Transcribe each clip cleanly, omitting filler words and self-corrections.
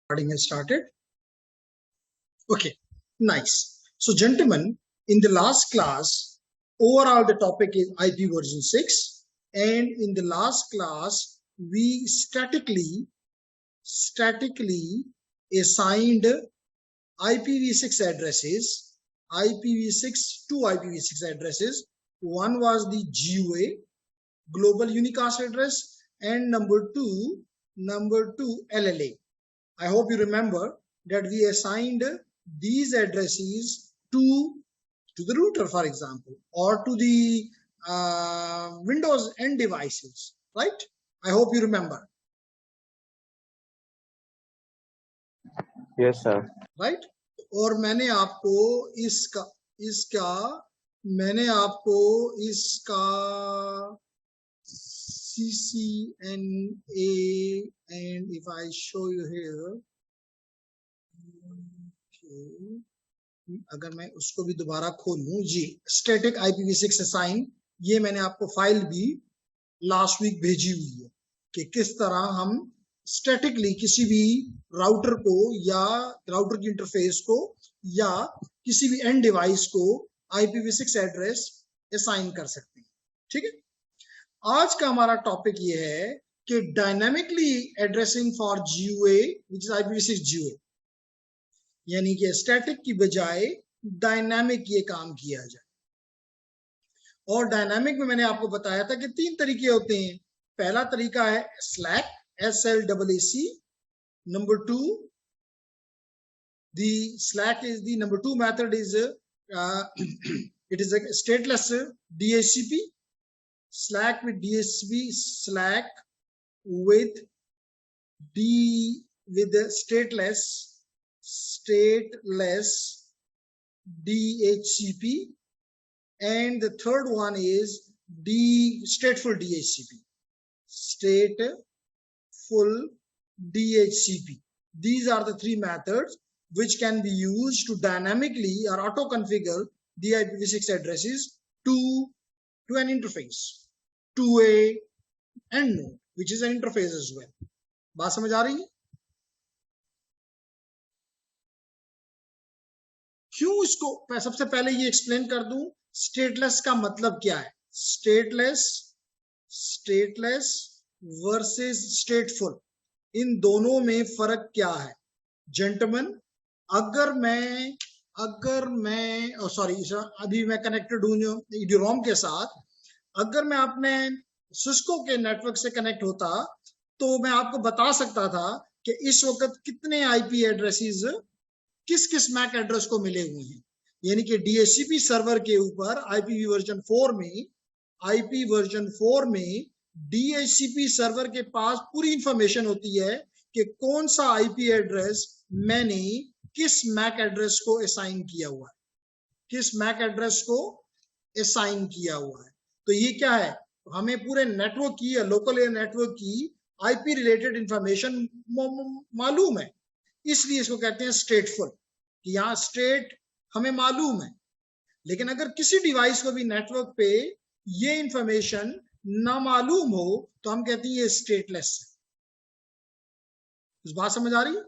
Recording has started. Okay, nice. So, gentlemen, in the last class, overall the topic is IP version 6, and in the last class, we statically assigned IPv6 addresses, two IPv6 addresses. One was the GUA, Global Unicast Address, and number two, LLA. I hope you remember that we assigned these addresses to the router, for example, or to the Windows end devices, right? I hope you remember. Yes, sir. Right? और मैंने आपको इसका CCNA, and if I show you here, अगर मैं उसको भी दोबारा खोलूं जी, स्टैटिक IPv6 असाइन, ये मैंने आपको फाइल भी लास्ट वीक भेजी हुई है कि किस तरह हम स्टैटिकली किसी भी राउटर को या राउटर की इंटरफेस को या किसी भी एंड डिवाइस को IPv6 एड्रेस असाइन कर सकते हैं। ठीक है, आज का हमारा टॉपिक ये है कि dynamically addressing for GUA which is IPv6 GUA, यानी कि स्टैटिक की बजाय डायनामिक ये काम किया जाए। और डायनामिक में मैंने आपको बताया था कि 3 तरीके होते हैं। पहला तरीका है slack, SLAAC. Number 2, the slack is the number 2 method is it is a stateless DHCP, slack with DHCP, slack with stateless DHCP, and the third one is stateful DHCP, stateful DHCP. These are the 3 methods which can be used to dynamically or auto configure the IPv6 addresses to an interface, to a end node, which is an interface as well. बात समझ आ रही है? क्यों इसको सबसे पहले ये explain कर दूं, स्टेटलेस का मतलब क्या है। स्टेटलेस वर्सेस स्टेटफुल, इन दोनों में फर्क क्या है जेंटलमैन। अगर मैं अभी मैं कनेक्टेड हूं ईडीरोम के साथ, अगर मैं अपने सिस्को के नेटवर्क से कनेक्ट होता तो मैं आपको बता सकता था कि इस वक्त कितने आईपी एड्रेसेस किस मैक एड्रेस को मिले हुए हैं। यानी कि DHCP सर्वर के ऊपर IPv वर्जन 4 में DHCP सर्वर के पास पूरी इंफॉर्मेशन होती है कि कौन सा IP एड्रेस मैंने किस मैक एड्रेस को असाइन किया हुआ है, तो ये क्या है, हमें पूरे नेटवर्क की या लोकल एयर नेटवर्क की IP रिलेटेड इंफॉर्मेशन मालूम है, इसलिए इसको कहते हैं स्टेटफुल, कि यहाँ स्टेट हमें मालूम है। लेकिन अगर किसी डिवाइस को भी नेटवर्क पे ये इंफॉर्मेशन ना मालूम हो तो हम कहते हैं ये स्टेटलेस है। इस बात समझ आ रही है?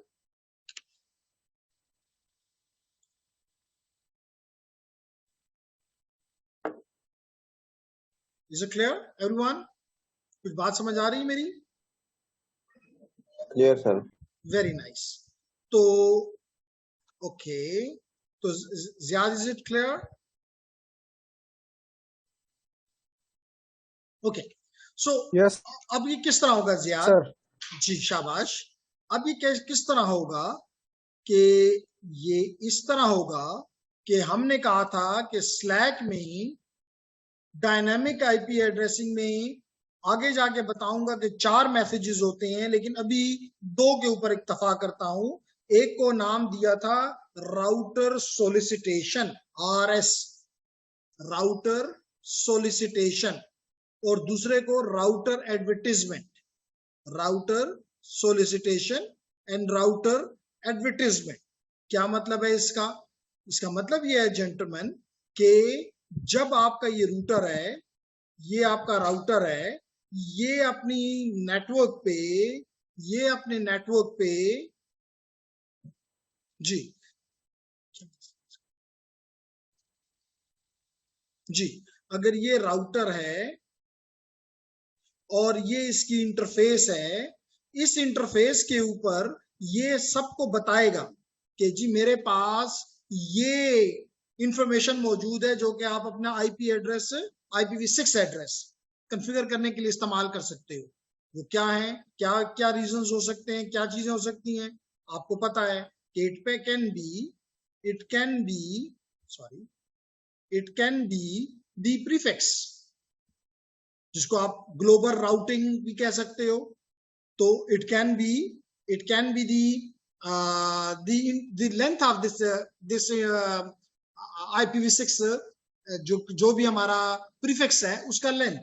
Is it clear everyone? कुछ बात समझ आ रही है मेरी? Clear sir. Very nice. तो ओके, तो Ziyad, is it clear? Okay, so yes. अब ये किस तरह होगा ज़ियाद? सर जी शाबाश। अब ये किस तरह होगा कि ये इस तरह होगा कि हमने कहा था कि स्लैक में डायनामिक आईपी एड्रेसिंग में आगे जाके बताऊंगा कि 4 मैसेजेस होते हैं, लेकिन अभी 2 के ऊपर इत्तफा करता हूं। एक को नाम दिया था router solicitation, RS, router solicitation, और दूसरे को router advertisement, router solicitation and router advertisement. क्या मतलब है इसका? इसका मतलब ये है जेंटलमैन कि जब आपका ये रूटर है, ये आपका राउटर है, ये अपने नेटवर्क पे जी जी, अगर ये राउटर है और ये इसकी इंटरफेस है, इस इंटरफेस के ऊपर ये सबको बताएगा कि जी मेरे पास ये इंफॉर्मेशन मौजूद है जो कि आप अपना IP address, IPv6 address configure करने के लिए इस्तेमाल कर सकते हो। वो क्या है, क्या क्या रीजंस हो सकते हैं, क्या चीजें हो सकती हैं, आपको पता है कि it can be sorry it can be the prefix, जिसको आप ग्लोबल राउटिंग भी कह सकते हो। तो it can be the length of this IPv6, जो भी हमारा प्रीफिक्स है उसका लेंथ,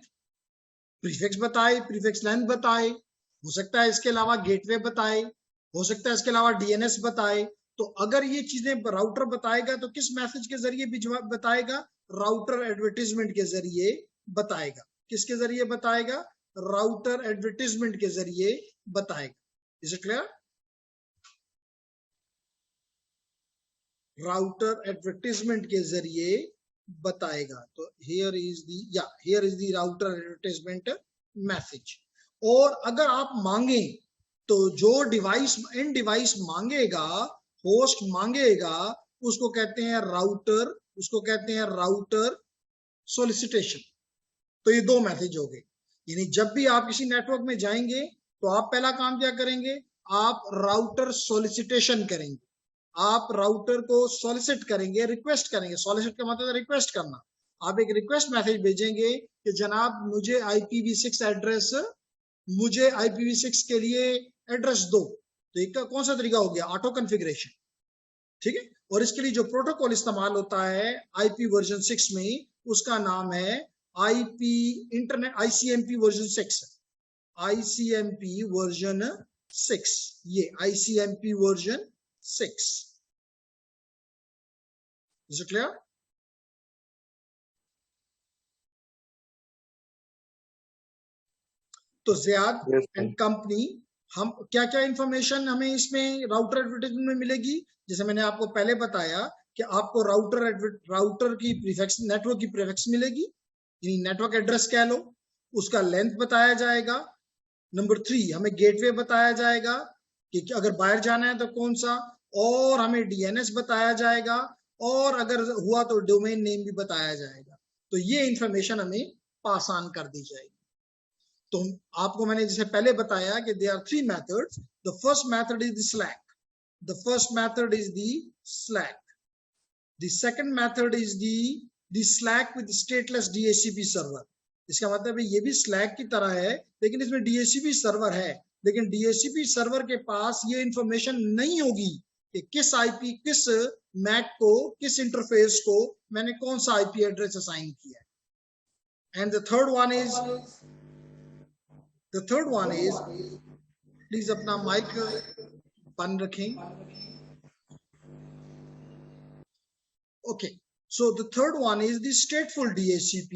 प्रीफिक्स बताए, प्रीफिक्स लेंथ बताए, हो सकता है इसके अलावा गेटवे बताए, हो सकता है इसके अलावा DNS बताए। तो अगर ये चीजें राउटर बताएगा तो किस मैसेज के जरिए बताएगा, राउटर एडवर्टीजमेंट के जरिए बताएगा। किसके जरिए बताएगा, राउटर एडवर्टीजमेंट के जरिए बताएगा। Is it clear? Router advertisement के जरिए बताएगा। तो here is the router advertisement message. और अगर आप मांगे तो जो डिवाइस इन डिवाइस मांगेगा, होस्ट मांगेगा, उसको कहते हैं राउटर सोलिसिटेशन। तो ये दो मैसेज हो गए। यानी जब भी आप किसी नेटवर्क में जाएंगे तो आप पहला काम क्या करेंगे, आप राउटर सोलिसिटेशन करेंगे, आप राउटर को सॉलिसिट करेंगे, रिक्वेस्ट करेंगे। सॉलिसिट का मतलब है रिक्वेस्ट करना। आप एक रिक्वेस्ट मैसेज भेजेंगे कि जनाब मुझे IPv6 एड्रेस, मुझे IPv6 के लिए एड्रेस दो। तो एक कौन सा तरीका हो गया, ऑटो कॉन्फ़िगरेशन। ठीक है। और इसके लिए जो प्रोटोकॉल इस्तेमाल होता है IP वर्जन 6 में, उसका नाम है IP internet ICMP version 6, ICMP version 6, ये ICMP version 6। Is it clear? तो ज़ियाद एंड कंपनी, हम क्या क्या इंफॉर्मेशन हमें इसमें राउटर एडवर्टाइजमेंट में मिलेगी। जैसे मैंने आपको पहले बताया कि आपको राउटर की प्रीफिक्स, नेटवर्क की प्रीफिक्स मिलेगी, यानी नेटवर्क एड्रेस कह लो, उसका लेंथ बताया जाएगा। नंबर 3, हमें गेटवे बताया जाएगा कि अगर बाहर जाना है तो कौन सा, और हमें DNS बताया जाएगा, और अगर हुआ तो डोमेन नेम भी बताया जाएगा। तो ये इंफॉर्मेशन हमें पास ऑन कर दी जाएगी। तो आपको मैंने जैसे पहले बताया कि there are 3 methods. The first method is the SLAAC, the second method is the SLAAC with stateless DHCP server. इसका मतलब है ये भी स्लैक की तरह है, लेकिन इसमें DHCP सर्वर है, लेकिन DHCP सर्वर के पास ये इंफॉर्मेशन नहीं होगी कि किस मैक को, किस इंटरफेस को मैंने कौन सा IP एड्रेस असाइन किया है। And the third one is please अपना माइक बंद रखें। Okay, so the third one is the स्टेटफुल DHCP।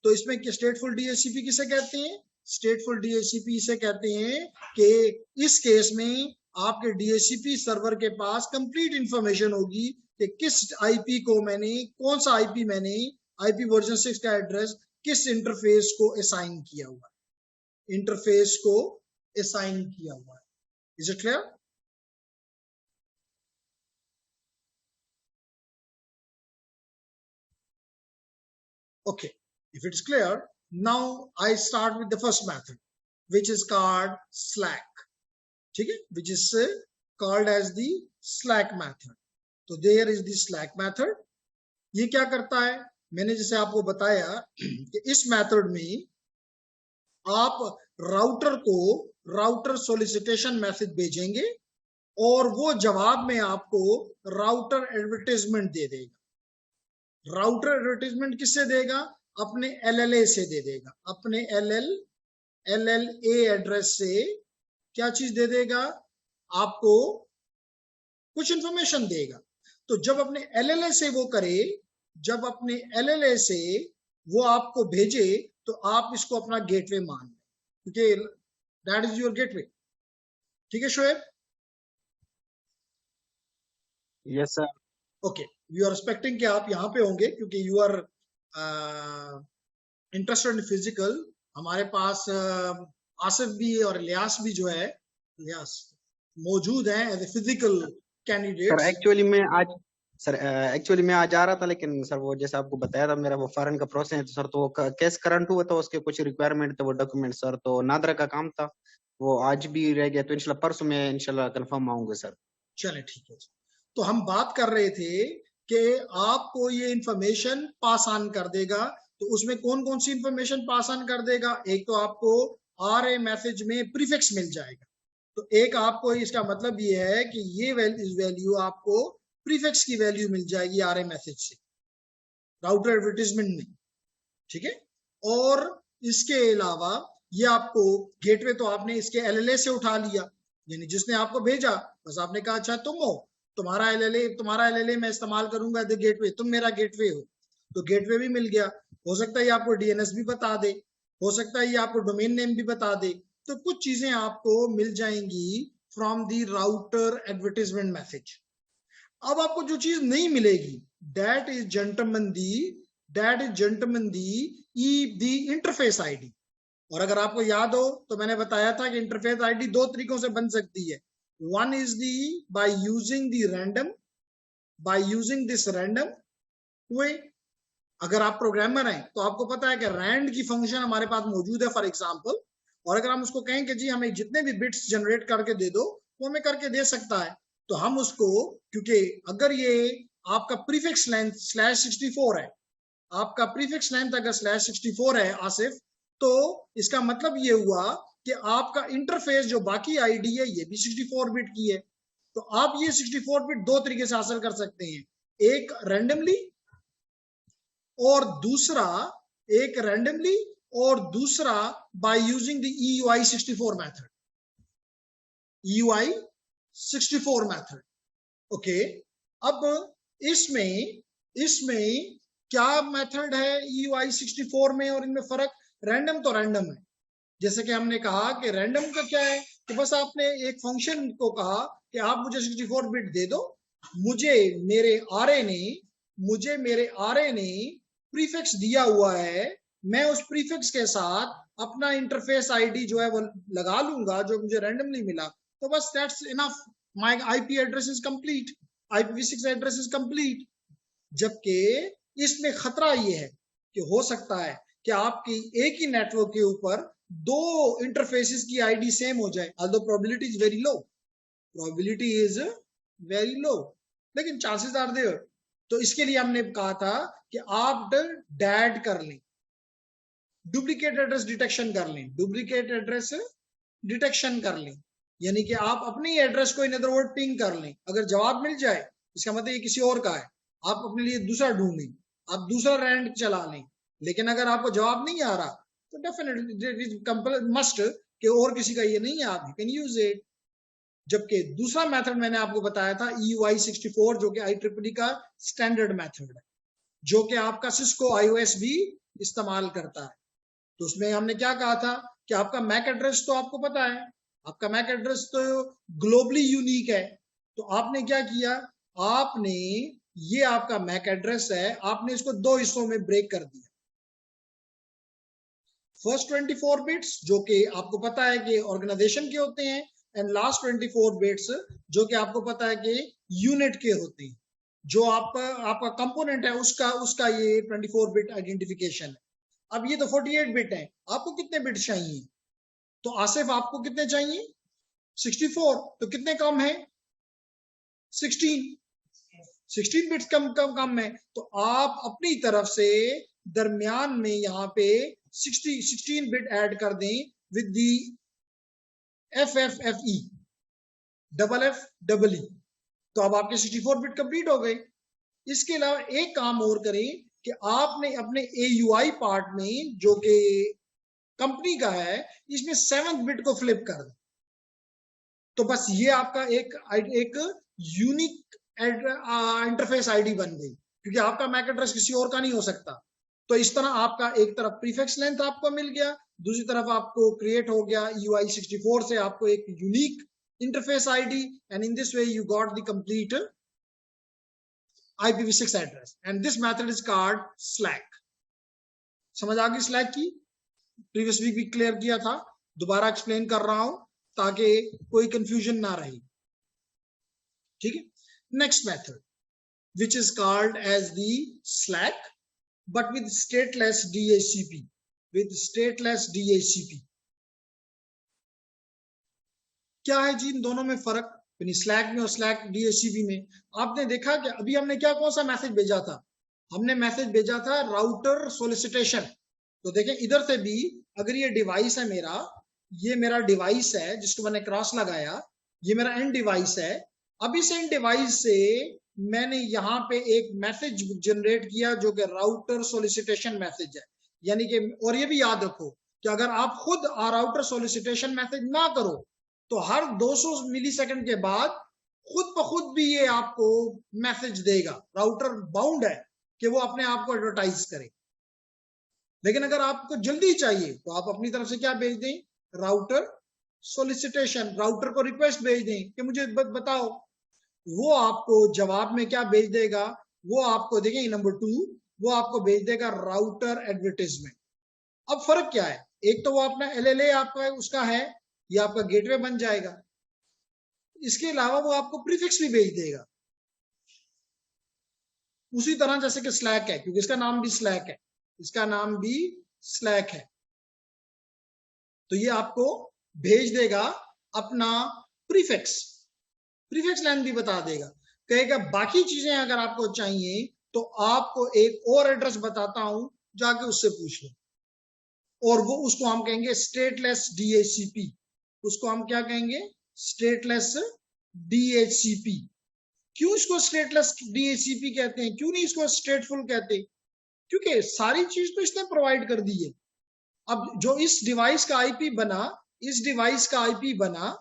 तो इसमें स्टेटफुल DHCP किसे कहते हैं, स्टेटफुल DHCP इसे कहते हैं कि इस केस में आपके DHCP सर्वर के पास कंप्लीट इंफॉर्मेशन होगी कि किस IP को मैंने, कौन सा IP मैंने IP वर्जन 6 का एड्रेस किस इंटरफेस को असाइन किया हुआ है, is it clear? Okay, if it's clear, now I start with the first method, which is called Slack. ठीक है, which is called as the Slack method. तो there is the Slack method. ये क्या करता है, मैंने जैसे आपको बताया कि इस मेथड में आप राउटर को राउटर सोलिसिटेशन मैसेज भेजेंगे और वो जवाब में आपको राउटर एडवर्टाइजमेंट दे देगा। राउटर एडवर्टाइजमेंट किससे देगा, अपने LLA से दे देगा, अपने LLA एड्रेस से क्या चीज दे देगा, आपको कुछ इंफॉर्मेशन देगा। तो जब अपने LLA से वो करे, जब अपने LLA से वो आपको भेजे, तो आप इसको अपना गेटवे मान लें, क्योंकि दैट इज योर गेटवे। ठीक है Shoaib? Yes sir. Okay, we are expecting कि आप यहाँ पे होंगे क्योंकि you are interested in physical. हमारे पास आसिफ भी और इलियास भी जो है, इलियास मौजूद हैं as a physical sir candidates. Actually मैं आज आ रहा था, लेकिन सर वो जैसे आपको बताया था मेरा वो फॉरेन का प्रोसेस है, तो सर तो वो केस करंट हुआ था, उसके कुछ रिक्वायरमेंट थे वो डॉक्यूमेंट सर, तो नादरा का काम था वो आज भी रह गया, तो इंशाल्लाह परसों में इंशाल्लाह कंफर्म आऊंगा सर। चले ठीक है। तो हम बात कर रहे थे कि आपको ये इंफॉर्मेशन पास ऑन कर देगा। तो उसमें कौन कौन सी इंफॉर्मेशन पास ऑन कर देगा? एक तो आपको आरए मैसेज में प्रीफिक्स मिल जाएगा। तो एक आपको इसका मतलब ये है कि ये वैल्यू आपको प्रीफिक्स की वैल्यू मिल जाएगी आरए मैसेज से, राउटर एडवर्टीजमेंट में। ठीक है। और इसके अलावा ये आपको गेटवे तो आपने इसके एलएलए से उठा लिया, यानी जिसने आपको भेजा बस आपने कहा अच्छा तुम हो, तुम्हारा एलएलए मैं इस्तेमाल करूंगा द गेटवे, तुम मेरा गेटवे हो। तो गेटवे भी मिल गया। हो सकता है ये आपको डीएनएस भी बता दे, हो सकता है ये आपको डोमेन नेम भी बता दे। तो कुछ चीजें आपको मिल जाएंगी from the router advertisement message. अब आपको जो चीज नहीं मिलेगी, that is gentleman the interface ID. और अगर आपको याद हो तो मैंने बताया था कि इंटरफेस आईडी दो तरीकों से बन सकती है। One is the by using this random वे। अगर आप प्रोग्रामर हैं तो आपको पता है कि रैंड की फंक्शन हमारे पास मौजूद है फॉर एग्जांपल। और अगर हम उसको कहें कि जी हमें जितने भी बिट्स जनरेट करके दे दो, वो हमें करके दे सकता है। तो हम उसको, क्योंकि अगर ये आपका प्रीफिक्स लेंथ /64 है, आपका प्रीफिक्स लेंथ अगर /64 है आसिफ, तो इसका मतलब ये हुआ कि आपका इंटरफेस जो बाकी आईडी है ये भी 64 बिट की है। तो आप ये 64 बिट दो तरीके से हासिल कर सकते हैं, एक रैंडमली और दूसरा एक रैंडमली और दूसरा by using the EUI64 method. EUI64 method. Okay. अब इसमें क्या मेथड है EUI64 में और इनमें फर्क? रैंडम तो रैंडम है। जैसे कि हमने कहा कि रैंडम का क्या है कि बस आपने एक फंक्शन को कहा कि आप मुझे 64 बिट दे दो, मुझे मेरे आरए ने प्रीफिक्स दिया हुआ है, मैं उस प्रीफिक्स के साथ अपना इंटरफेस आईडी जो है वो लगा लूंगा जो मुझे रैंडमली मिला। तो बस that's enough, my IP address is complete, IPv6 address is complete. जबकि इसमें खतरा ये है कि हो सकता है कि आपकी एक ही नेटवर्क के ऊपर दो इंटरफेसेस की आईडी सेम हो जाए, although probability is very low, probability is very low, लेकिन चांसेस आर देयर। तो इसके लिए हमने कहा था कि आप डैड कर लें, डुप्लीकेट एड्रेस डिटेक्शन कर लें, डुप्लीकेट एड्रेस डिटेक्शन कर लें, यानी कि आप अपने एड्रेस को इन अदर वर्ड पिंग कर लें। अगर जवाब मिल जाए इसका मतलब ये किसी और का है, आप अपने लिए दूसरा ढूंढें, आप दूसरा रैंड चला लें। लेकिन अगर आपको जवाब नहीं आ रहा तो डेफिनेटली मस्ट कि और किसी का ये नहीं है, आप कैन यूज इट। जबकि दूसरा मेथड मैंने आपको बताया था EUI64 जो कि IEEE का स्टैंडर्ड मेथड है, जो कि आपका सिस्को iOS भी इस्तेमाल करता है। तो उसमें हमने क्या कहा था कि आपका मैक एड्रेस तो आपको पता है, आपका मैक एड्रेस तो ग्लोबली यूनिक है। तो आपने क्या किया, आपने ये आपका मैक एड्रेस है, आपने इसको दो हिस्सों में ब्रेक कर दिया। फर्स्ट 24 बिट्स जो कि आपको पता है कि ऑर्गेनाइजेशन के होते हैं, एंड लास्ट 24 बिट्स जो कि आपको पता है कि यूनिट के होते हैं, जो आपका कंपोनेंट है उसका ये 24 बिट आइडेंटिफिकेशन है। अब ये तो 48 बिट है, आपको कितने बिट चाहिए? तो आसिफ आपको कितने चाहिए? 64। तो कितने कम है? 16 बिट्स कम है। तो आप अपनी तरफ से दरमियान में यहाँ पे 16 बिट ऐड कर दें with the FFFE double F double E. तो अब आपके 64 बिट कंप्लीट हो गए। इसके अलावा एक काम और करें कि आपने अपने AUI पार्ट में जो कि कंपनी का है, इसमें 7th बिट को फ्लिप कर दें। तो बस ये आपका एक यूनिक इंटरफेस आईडी बन गई, क्योंकि आपका मैक एड्रेस किसी और का नहीं हो सकता। तो इस तरह आपका एक तरफ प्रीफिक्स लेंथ आपको मिल गया, दूसरी तरफ आपको क्रिएट हो गया EUI64 से आपको एक unique interface ID, and in this way you got the complete IPv6 address and this method is called slack. समझ आ गई स्लैक की? प्रीवियस वीक भी क्लियर किया था, दोबारा एक्सप्लेन कर रहा हूं ताकि कोई कंफ्यूजन ना रहे। ठीक है, next method which is called as the slack but with stateless DHCP, with stateless DHCP। क्या है जी इन दोनों में फर्क, यानी स्लैक में और स्लैक DHCP में? आपने देखा कि अभी हमने क्या कौन सा मैसेज भेजा था? हमने मैसेज भेजा था राउटर सोलिसिटेशन। तो देखें इधर से भी, अगर ये डिवाइस है मेरा, ये मेरा डिवाइस है जिसको मैंने क्रॉस लगाया, ये मेरा एंड डिवाइस है। अब इस एंड डिवाइस से मैंने यहाँ पे एक मैसेज जनरेट किया जो कि राउटर सोलिसिटेशन मैसेज है, यानी कि, और ये भी याद रखो कि अगर आप खुद राउटर सोलिसिटेशन मैसेज ना करो तो हर 200 मिलीसेकंड के बाद खुद ब खुद भी ये आपको मैसेज देगा। राउटर बाउंड है कि वो अपने आप को एडवर्टाइज करे। लेकिन अगर आपको जल्दी चाहिए तो आप अपनी तरफ से क्या भेज दें, राउटर सोलिसिटेशन, राउटर को रिक्वेस्ट भेज दें कि मुझे बताओ। वो आपको जवाब में क्या भेज देगा, वो आपको देखें नंबर 2, वो आपको भेज देगा राउटर एडवर्टाइजमेंट। अब फर्क क्या है, एक तो वो अपना LLA आपका उसका है, ये आपका गेटवे बन जाएगा। इसके अलावा वो आपको प्रीफिक्स भी भेज देगा उसी तरह जैसे कि स्लैक है, क्योंकि इसका नाम भी स्लैक है, इसका नाम भी स्लैक है। तो ये आपको भेज देगा अपना प्रीफिक्स, प्रीफिक्स लाइन भी बता देगा, कहेगा बाकी चीजें अगर आपको चाहिए तो आपको एक और एड्रेस बताता हूं, जाके उससे पूछ लो। और वो उसको हम कहेंगे स्टेटलेस DHCP। उसको हम क्या कहेंगे, स्टेटलेस DHCP। क्यों इसको स्टेटलेस DHCP कहते हैं, क्यों नहीं इसको स्टेटफुल कहते? क्योंकि सारी चीज तो इसने प्रोवाइड कर दी है। अब जो इस डिवाइस का IP बना, इस डिवाइस का IP बना,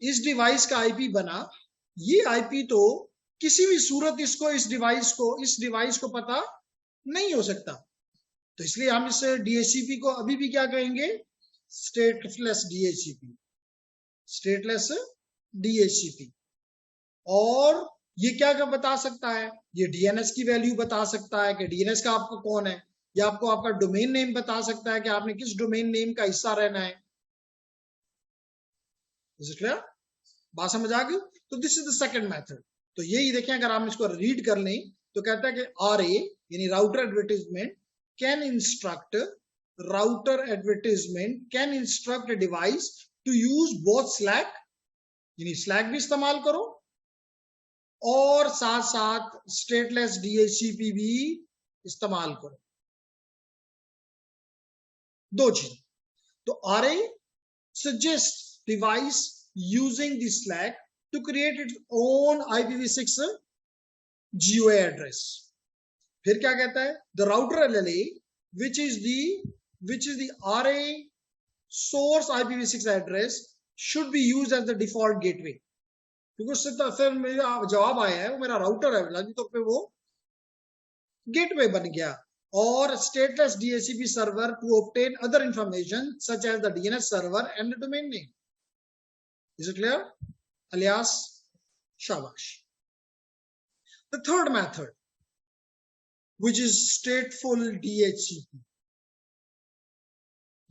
इस डिवाइस का IP बना, ये IP तो किसी भी सूरत इसको इस डिवाइस को पता नहीं हो सकता। तो इसलिए हम इस DHCP को अभी भी क्या कहेंगे, स्टेटलेस DHCP, स्टेटलेस DHCP। और ये क्या क्या बता सकता है, ये DNS की वैल्यू बता सकता है कि DNS का आपको कौन है, या आपको आपका डोमेन नेम बता सकता है कि आपने किस डोमेन नेम का हिस्सा रहना है। बात समझ आ गई? तो this is the second method. तो यही देखें, अगर आप इसको रीड कर लें तो कहता है कि RA यानी router advertisement can instruct, router advertisement can instruct a device to use both SLAAC, यानी स्लैक भी इस्तेमाल करो और साथ साथ स्टेटलेस DHCP भी इस्तेमाल करो। दो चीज। तो RA suggests device using the Slack to create its own IPv6 GUI address। फिर क्या कहता है, the router LLA which is the RA source IPv6 address should be used as the default gateway। क्योंकि उससे तो फिर मेरा जवाब आया है, वो मेरा राउटर है, लाजिमी तौर पे वो गेटवे बन गया। और stateless DHCP server to obtain other information such as the DNS server and the domain name। Is it clear? Alias, shabash। The third method, which is stateful DHCP,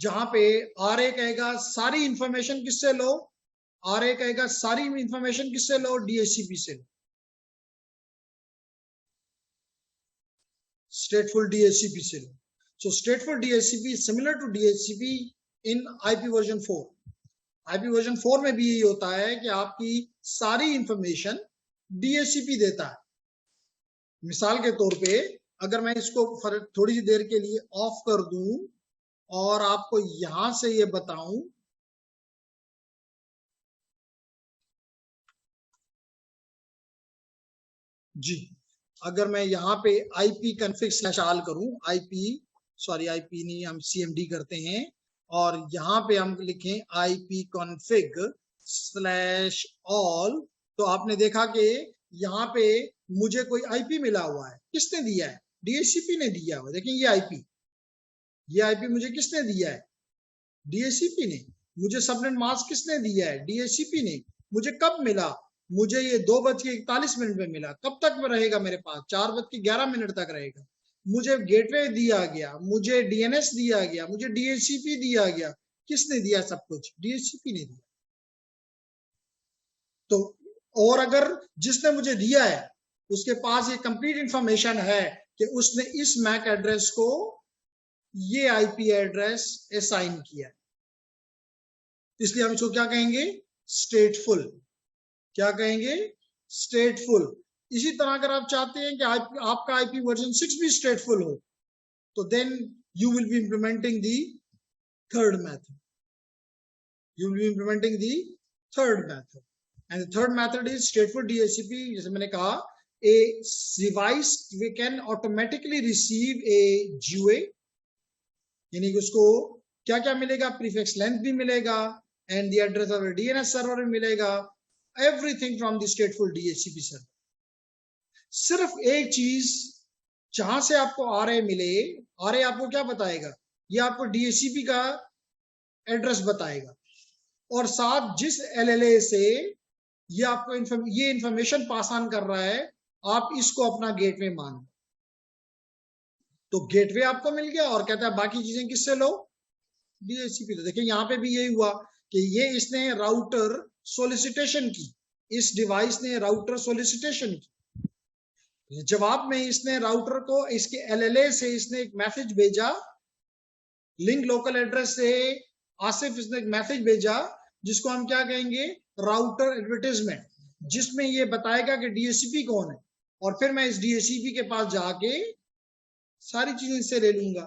जहां पे RA कहेगा सारी इंफॉर्मेशन किससे लो, RA कहेगा सारी information किससे लो, DHCP से लो। stateful DHCP से लो। So stateful DHCP is similar to DHCP in IP version 4। IP version 4 में भी यही होता है कि आपकी सारी इंफॉर्मेशन DHCP देता है। मिसाल के तौर पे अगर मैं इसको थोड़ी सी देर के लिए ऑफ कर दूं और आपको यहां से ये बताऊं, जी अगर मैं यहाँ पे IP config इंस्टॉल करूं, IP नहीं, हम CMD करते हैं, और यहाँ पे हम लिखें IP config /all, तो आपने देखा कि यहाँ पे मुझे कोई IP मिला हुआ है। किसने दिया है? DHCP ने दिया हुआ। देखें ये IP मुझे किसने दिया है? DHCP ने। मुझे सबनेट मास्क किसने दिया है? DHCP ने। मुझे कब मिला? मुझे ये 2:41 में मिला, कब तक में रहेगा मेरे पास? 4:11 तक रहेगा। मुझे गेटवे दिया गया, मुझे डीएनएस दिया गया, मुझे डीएचसीपी दिया गया। किसने दिया सब कुछ? डीएचसीपी ने दिया। तो और अगर जिसने मुझे दिया है उसके पास ये कंप्लीट इंफॉर्मेशन है कि उसने इस मैक एड्रेस को ये आईपी एड्रेस असाइन किया है, इसलिए हम इसको क्या कहेंगे? स्टेटफुल। क्या कहेंगे? स्टेटफुल। इसी तरह अगर आप चाहते हैं कि आपका आईपी वर्जन 6 भी स्टेटफुल हो, तो then you will be implementing the third method. You will be implementing the third method, and the third method is stateful DHCP. जैसे मैंने कहा, a device we can automatically receive a GUA, यानी कि उसको क्या क्या मिलेगा? प्रीफिक्स लेंथ भी मिलेगा, and the address of DNS server भी मिलेगा, everything from the स्टेटफुल DHCP server. सिर्फ एक चीज, जहां से आपको आरए मिले, आरए आपको क्या बताएगा? ये आपको डीएचसीपी का एड्रेस बताएगा, और साथ जिस एलएलए से ये आपको ये इंफॉर्मेशन पास ऑन कर रहा है, आप इसको अपना गेटवे मान। तो गेटवे आपको मिल गया, और कहता है बाकी चीजें किससे लो? डीएचसीपी। तो देखिए यहाँ पे भी यही हुआ कि ये इसने राउटर सोलिसिटेशन की, इस डिवाइस ने राउटर सोलिसिटेशन की। जवाब में इसने राउटर को इसके एलएलए से इसने एक मैसेज भेजा, लिंक लोकल एड्रेस से आसिफ इसने एक मैसेज भेजा, जिसको हम क्या कहेंगे? राउटर एडवर्टाइजमेंट, जिसमें ये बताएगा कि डीएचसीपी कौन है, और फिर मैं इस डीएचसीपी के पास जाके सारी चीजें इससे ले लूंगा।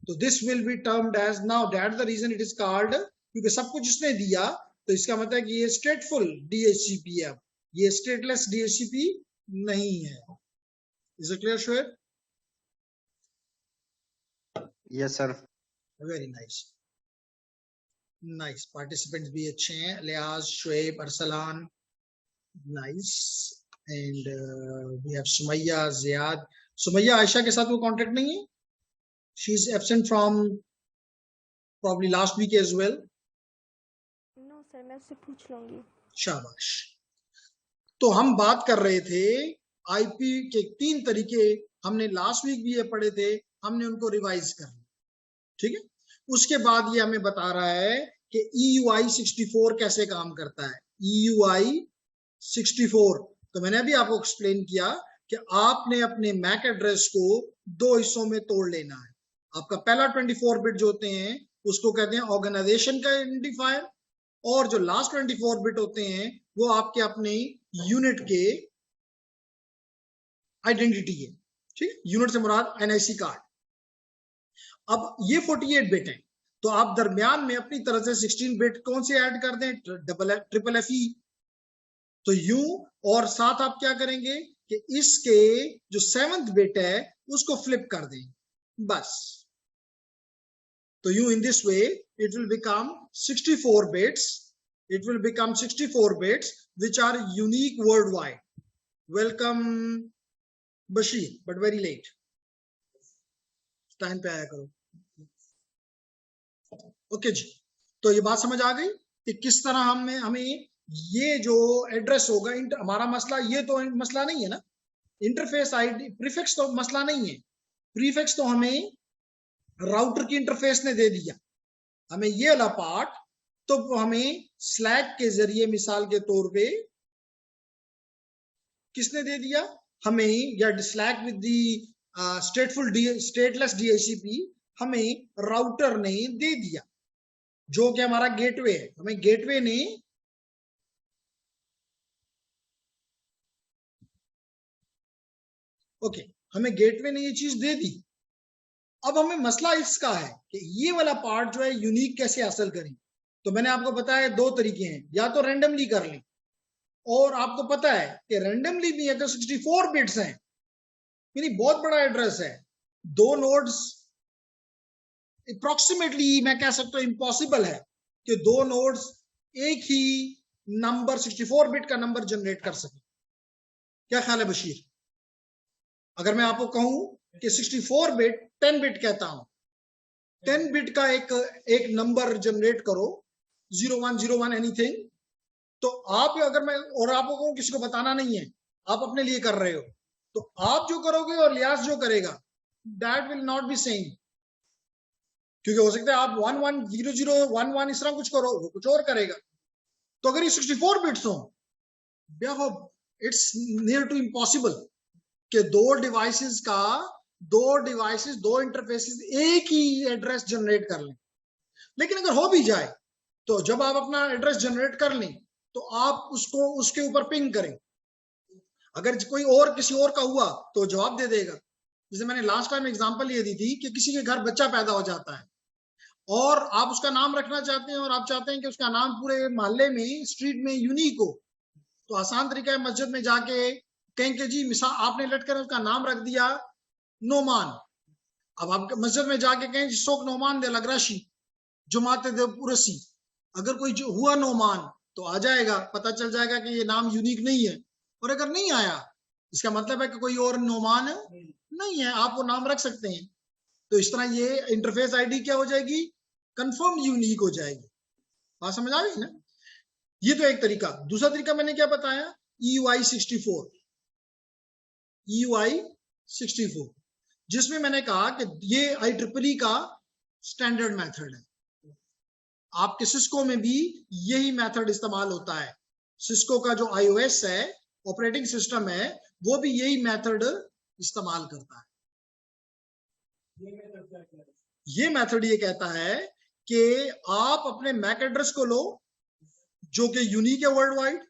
तो this will be termed as, now that the reason it is called, क्योंकि सब कुछ इसने दिया, तो इसका मतलब है कि ये स्टेटफुल डीएचसीपी है, ये स्टेटलेस डीएचसीपी नहीं है। Is it clear Shwet? Yes sir. Very nice, nice. Participants भी अच्छे हैं, Liyaz, Shoaib, Arsalan, nice. And we have Sumaiya, Ziyad. Sumaiya, Ayesha के साथ वो कांटेक्ट नहीं है? She is absent from probably last week as well. No sir, मैं उससे पूछ लूंगी। शाबाश। तो हम बात कर रहे थे आईपी के 3 तरीके, हमने लास्ट वीक भी ये पढ़े थे, हमने उनको रिवाइज कर लिया, ठीक है। उसके बाद ये हमें बता रहा है कि EUI 64 कैसे काम करता है। EUI 64, तो मैंने अभी आपको एक्सप्लेन किया कि आपने अपने मैक एड्रेस को 2 हिस्सों में तोड़ लेना है। आपका पहला 24 बिट जो होते हैं उसको कहते हैं ऑर्गेनाइजेशन का आइडेंटिफायर, और जो लास्ट 24 बिट होते हैं वो आपके अपने यूनिट के आइडेंटिटी है, ठीक। यूनिट से मुराद एनआईसी कार्ड। अब ये 48 बिट है, तो आप दरमियान में अपनी तरह से 16 बिट कौन से ऐड कर दें? Triple FE। तो यूं, और साथ आप क्या करेंगे कि इसके जो 7th बिट है उसको फ्लिप कर दें, बस। तो यूं, in this way it will become 64 bits. It will become 64 bits which are unique worldwide. Welcome Bashir, but very late. Time पे आया करो। ओके जी, तो ये बात समझ आ गई कि किस तरह हमें ये जो एड्रेस होगा, हमारा मसला ये तो मसला नहीं है ना, इंटरफेस आईडी प्रीफिक्स तो मसला नहीं है। प्रीफिक्स तो हमें राउटर की इंटरफेस ने दे दिया, हमें ये वाला पार्ट तो हमें स्लैक के जरिए मिसाल के तौर पे किसने दे दिया? हमें, या slack with the stateless DHCP हमें राउटर ने दे दिया, जो कि हमारा गेटवे है। हमें गेटवे ने हमें गेटवे ने ये चीज दे दी। अब हमें मसला इसका है कि ये वाला पार्ट जो है यूनिक कैसे हासिल करें। तो मैंने आपको बताया 2 तरीके हैं, या तो रैंडमली कर लें, और आपको पता है कि रैंडमली भी अगर 64 बिट्स हैं, यानी बहुत बड़ा एड्रेस है, 2 नोड्स अप्रोक्सीमेटली मैं कह सकता हूं इम्पॉसिबल है कि 2 नोड्स एक ही नंबर 64 बिट का नंबर जनरेट कर सके। क्या ख्याल है बशीर? अगर मैं आपको कहूं कि 64 बिट 10 बिट कहता हूं, 10 बिट का एक नंबर जनरेट करो, 0101 एनीथिंग, तो आप अगर मैं और आपको किसी को बताना नहीं है, आप अपने लिए कर रहे हो, तो आप जो करोगे और लियाज जो करेगा, that will not be same. क्योंकि हो सकता है आप 110011 इस तरह कुछ करो, वो कुछ और करेगा। तो अगर ये 64 बिट्स हो, इट्स नियर टू इम्पॉसिबल कि दो इंटरफेसेस एक ही एड्रेस जनरेट कर लें। लेकिन अगर हो भी जाए, तो जब आप अपना एड्रेस जनरेट कर लें, तो आप उसको उसके ऊपर पिंग करें। अगर कोई और किसी और का हुआ तो जवाब दे देगा। जैसे मैंने लास्ट टाइम एग्जांपल ये दी थी कि किसी के घर बच्चा पैदा हो जाता है और आप उसका नाम रखना चाहते हैं, और आप चाहते हैं कि उसका नाम पूरे मोहल्ले में, स्ट्रीट में यूनिक हो। तो आसान तरीका है, मस्जिद में जाके कहें कि जी मिसाल आपने लटकर उसका नाम रख दिया नोमान। अब आप मस्जिद में जाके कहें सोक नोमान दे लगराशी जुमाते दे पुरसी, अगर कोई जो हुआ नोमान तो आ जाएगा, पता चल जाएगा कि ये नाम यूनिक नहीं है। और अगर नहीं आया, इसका मतलब है कि कोई और नोमान नहीं है, आप वो नाम रख सकते हैं। तो इस तरह ये इंटरफेस आईडी क्या हो जाएगी, कंफर्म यूनिक हो जाएगी। बात समझ आ गई ना? ये तो एक तरीका। दूसरा तरीका मैंने क्या बताया, EUI64, EUI64, जिसमें मैंने कहा कि ये IEEE का स्टैंडर्ड मेथड है। आपके सिस्को में भी यही मेथड इस्तेमाल होता है। सिस्को का जो iOS है, ऑपरेटिंग सिस्टम है, वो भी यही मेथड इस्तेमाल करता है। ये मेथड ये कहता है कि आप अपने मैक एड्रेस को लो, जो कि यूनिक है वर्ल्ड वाइड,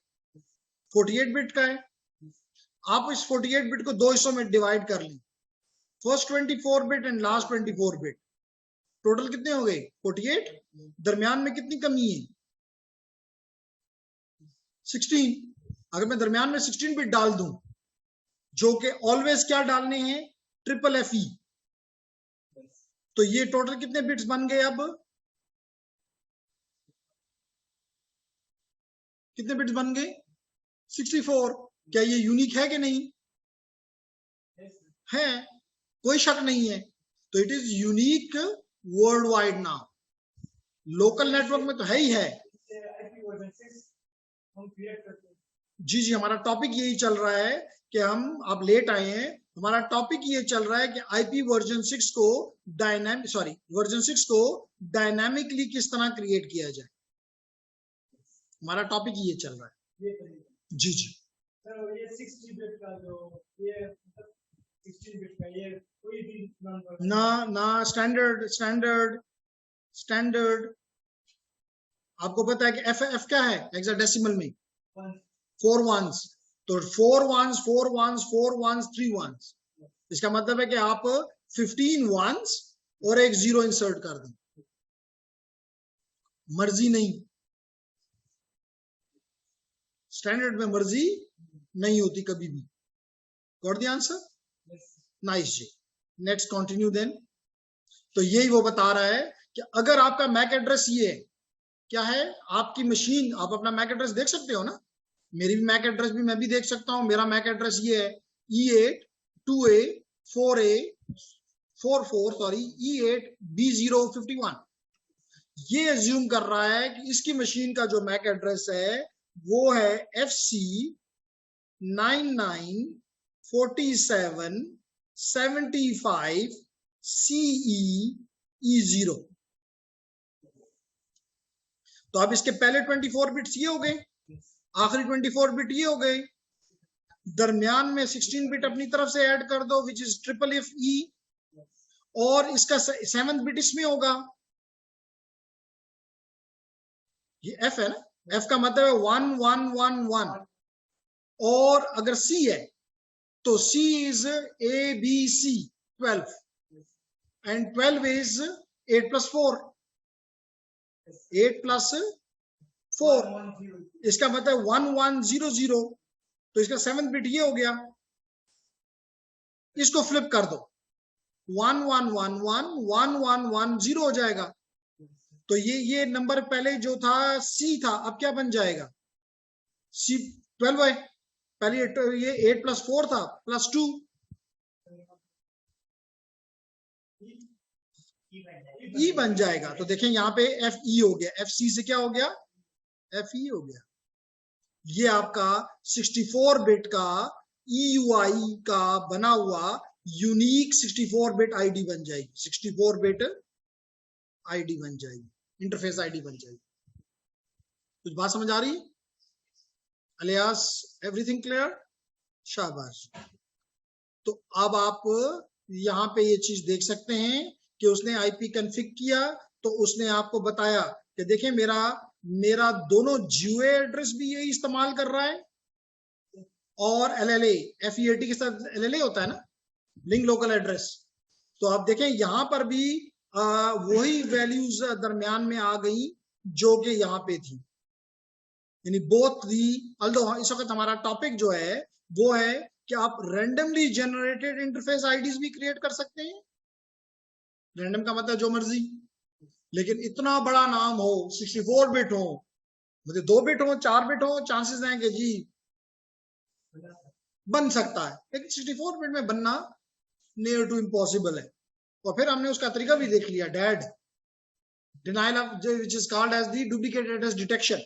48 बिट का है। आप इस 48 बिट को दो हिस्सों में डिवाइड कर लें, first 24 bit and last 24 bit. Total कितने हो गए, 48। दरमियान में कितनी कमी है, 16। अगर मैं दरमियान में 16 बिट डाल दूं, जो कि ऑलवेज क्या डालने हैं, FFE, तो ये टोटल कितने बिट्स बन गए, अब कितने बिट्स बन गए, 64। क्या ये यूनिक है कि नहीं है, कोई शक नहीं है। तो it is unique world wide now. Local network में तो है ही है। जी जी, हमारा टॉपिक यही चल रहा है कि आप लेट आए हैं। हमारा टॉपिक ये चल रहा है कि IP वर्जन 6 को डायनामिकली किस तरह क्रिएट किया जाए। हमारा टॉपिक ये चल रहा है। जी जी, ये 60 बिट का जो ये 16 बिट का ये कोई भी नंबर ना स्टैंडर्ड आपको पता है कि एफ क्या है हेक्साडेसिमल में, 4 ones। तो 4 ones 4 ones 4 ones 3 ones, इसका मतलब है कि आप 15 ones और एक 0 इंसर्ट कर दें, मर्जी नहीं। स्टैंडर्ड में मर्जी नहीं होती कभी भी। Got the answer? नाइस जी, नेक्स्ट कंटिन्यू देन। तो यही वो बता रहा है कि अगर आपका मैक एड्रेस ये है, क्या है आपकी मशीन, आप अपना मैक एड्रेस देख सकते हो ना, मेरी भी मैक एड्रेस भी मैं भी देख सकता हूं। मेरा मैक एड्रेस ये है E8 ये एज्यूम कर रहा है कि इसकी मशीन का जो मैक एड्रेस है वो है FC 994775 CE0। तो अब इसके पहले 24 बिट्स ये हो गए, आखिरी 24 बिट ये हो गए, दरमियान में 16 बिट अपनी तरफ से ऐड कर दो विच इज FFE, और इसका 7th बिट इसमें होगा। ये F है ना, F का मतलब है 1111, और अगर C है तो C is ABC 12 and 12 is 8 + 4, 8 + 4, इसका मतलब 1100। तो इसका 7th बिट ये हो गया, इसको फ्लिप कर दो, 11111110 हो जाएगा। तो ये नंबर पहले जो था C था, अब क्या बन जाएगा, C 12 है, पहले ये 8 + 4 था +2, E बन जाएगा। तो देखें यहाँ पे FE हो गया, FC से क्या हो गया, FE हो गया। ये आपका 64 बिट का EUI का बना हुआ यूनिक 64 बिट आईडी बन जाएगी, 64 बिट आईडी बन जाएगी, इंटरफेस आईडी बन जाएगी। कुछ बात समझ आ रही है? Alias everything clear? शाबाश। तो अब आप यहाँ पे ये चीज देख सकते हैं कि उसने आईपी कॉन्फ़िग किया, तो उसने आपको बताया कि देखें मेरा दोनों GUI एड्रेस भी यही इस्तेमाल कर रहा है और LLA FEAT के साथ LLA होता है ना, लिंक लोकल एड्रेस। तो आप देखें यहाँ पर भी वही वैल्यूज दरमियान में आ गई जो कि यहाँ पे थी, यानी बोथ दी। अल्दो इस वक्त हमारा टॉपिक जो है वो है कि आप रैंडमली जनरेटेड इंटरफेस आईडीज भी क्रिएट कर सकते हैं। रैंडम का मतलब जो मर्जी, लेकिन इतना बड़ा नाम हो, 64 बिट हो, मतलब 2 बिट हो, 4 बिट हो, चांसेस हैं कि जी बन सकता है, लेकिन 64 बिट में बनना नियर टू इम्पॉसिबल है। और फिर हमने उसका तरीका भी देख लिया, DAD denial of, which is called as the duplicate address detection.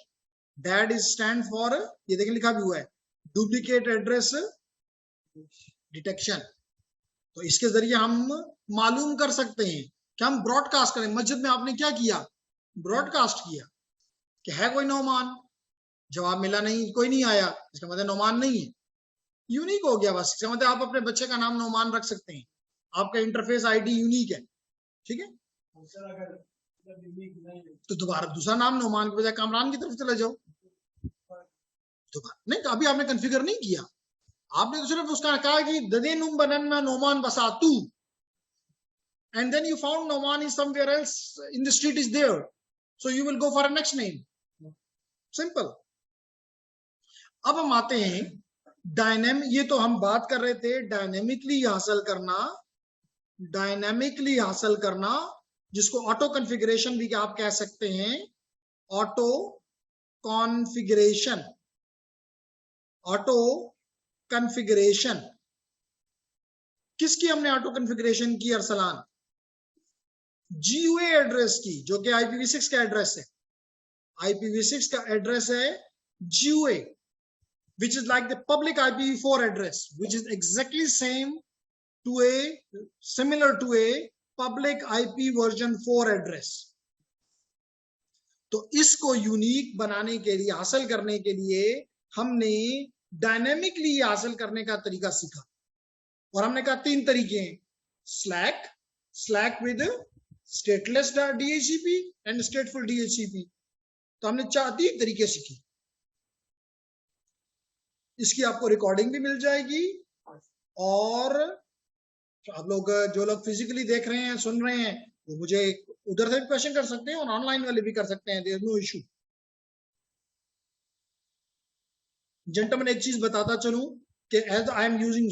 DAD is stand for, ये देखिए लिखा भी हुआ है, डुप्लीकेट एड्रेस डिटेक्शन। तो इसके जरिए हम मालूम कर सकते हैं कि हम ब्रॉडकास्ट करें। मस्जिद में आपने क्या किया? ब्रॉडकास्ट किया कि है कोई नौमान, जवाब मिला नहीं, कोई नहीं आया, इसका मतलब नौमान नहीं है, यूनिक हो गया बस। इसका मतलब आप अपने बच्चे का नाम नौमान रख सकते हैं, आपका इंटरफेस आईडी यूनिक है, ठीक है। तो दोबारा दूसरा नाम नौमान के बजाय कामरान की तरफ चले जाओ। दोबारा नहीं, अभी आपने कॉन्फ़िगर नहीं किया, आपने तो सिर्फ उसका कहा कि ददेनुम बनन्ना Nauman बसातू, and then you found Noman is somewhere else in the street is there, so you will go for a next name. Simple. अब हम आते हैं ये तो हम बात कर रहे थे डायनेमिकली हासिल करना, जिसको ऑटो कॉन्फ़िगरेशन भी आप कह सकते हैं। ऑटो कॉन्फ़िगरेशन किसकी हमने ऑटो कॉन्फ़िगरेशन की अरसलान? GUI एड्रेस की, जो कि IPv6 का एड्रेस है। IPv6 का एड्रेस है GUI, which is like the public IPv4 address, which is exactly similar to a public IP version 4 address. तो इसको यूनिक बनाने के लिए, हासिल करने के लिए हमने डायनेमिकली हासिल करने का तरीका सीखा, और हमने कहा 3 तरीके हैं, slack with stateless DHCP and स्टेटफुल DHCP। तो हमने 3 तरीके सीखे। इसकी आपको रिकॉर्डिंग भी मिल जाएगी, और आप लोग जो लोग फिजिकली देख रहे हैं, सुन रहे हैं, वो मुझे उधर से भी क्वेश्चन कर सकते हैं और ऑनलाइन वाले भी कर सकते हैं, there is no issue. Gentleman, एक चीज बताता चलूं कि as I am using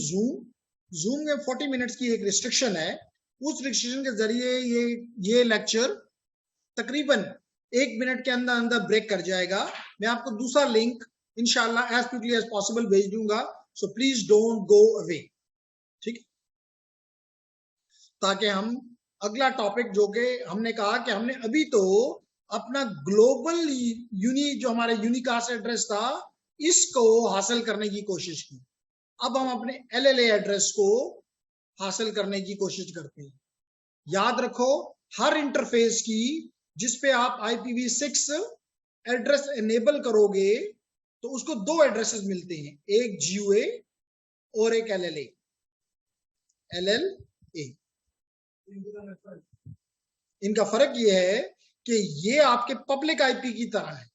Zoom में 40 मिनट्स की एक रिस्ट्रिक्शन है। उस रिस्ट्रिक्शन के जरिए ये लेक्चर तकरीबन 1 मिनट के अंदर ब्रेक कर जाएगा। मैं आपको दूसरा लिंक इंशाल्लाह एज क्विकली एज पॉसिबल भेज दूंगा, so please don't go away, ठीक है, ताकि हम अगला टॉपिक, जो कि हमने कहा कि हमने अभी तो अपना ग्लोबल जो हमारा यूनिकास्ट एड्रेस था, इसको हासिल करने की कोशिश की। अब हम अपने LLA एड्रेस को हासिल करने की कोशिश करते हैं। याद रखो, हर इंटरफेस की जिस पे आप IPv6 एड्रेस एनेबल करोगे तो उसको 2 एड्रेसेस मिलते हैं, एक GUI और एक LLA। इनका फर्क ये है कि ये आपके पब्लिक IP की तरह है।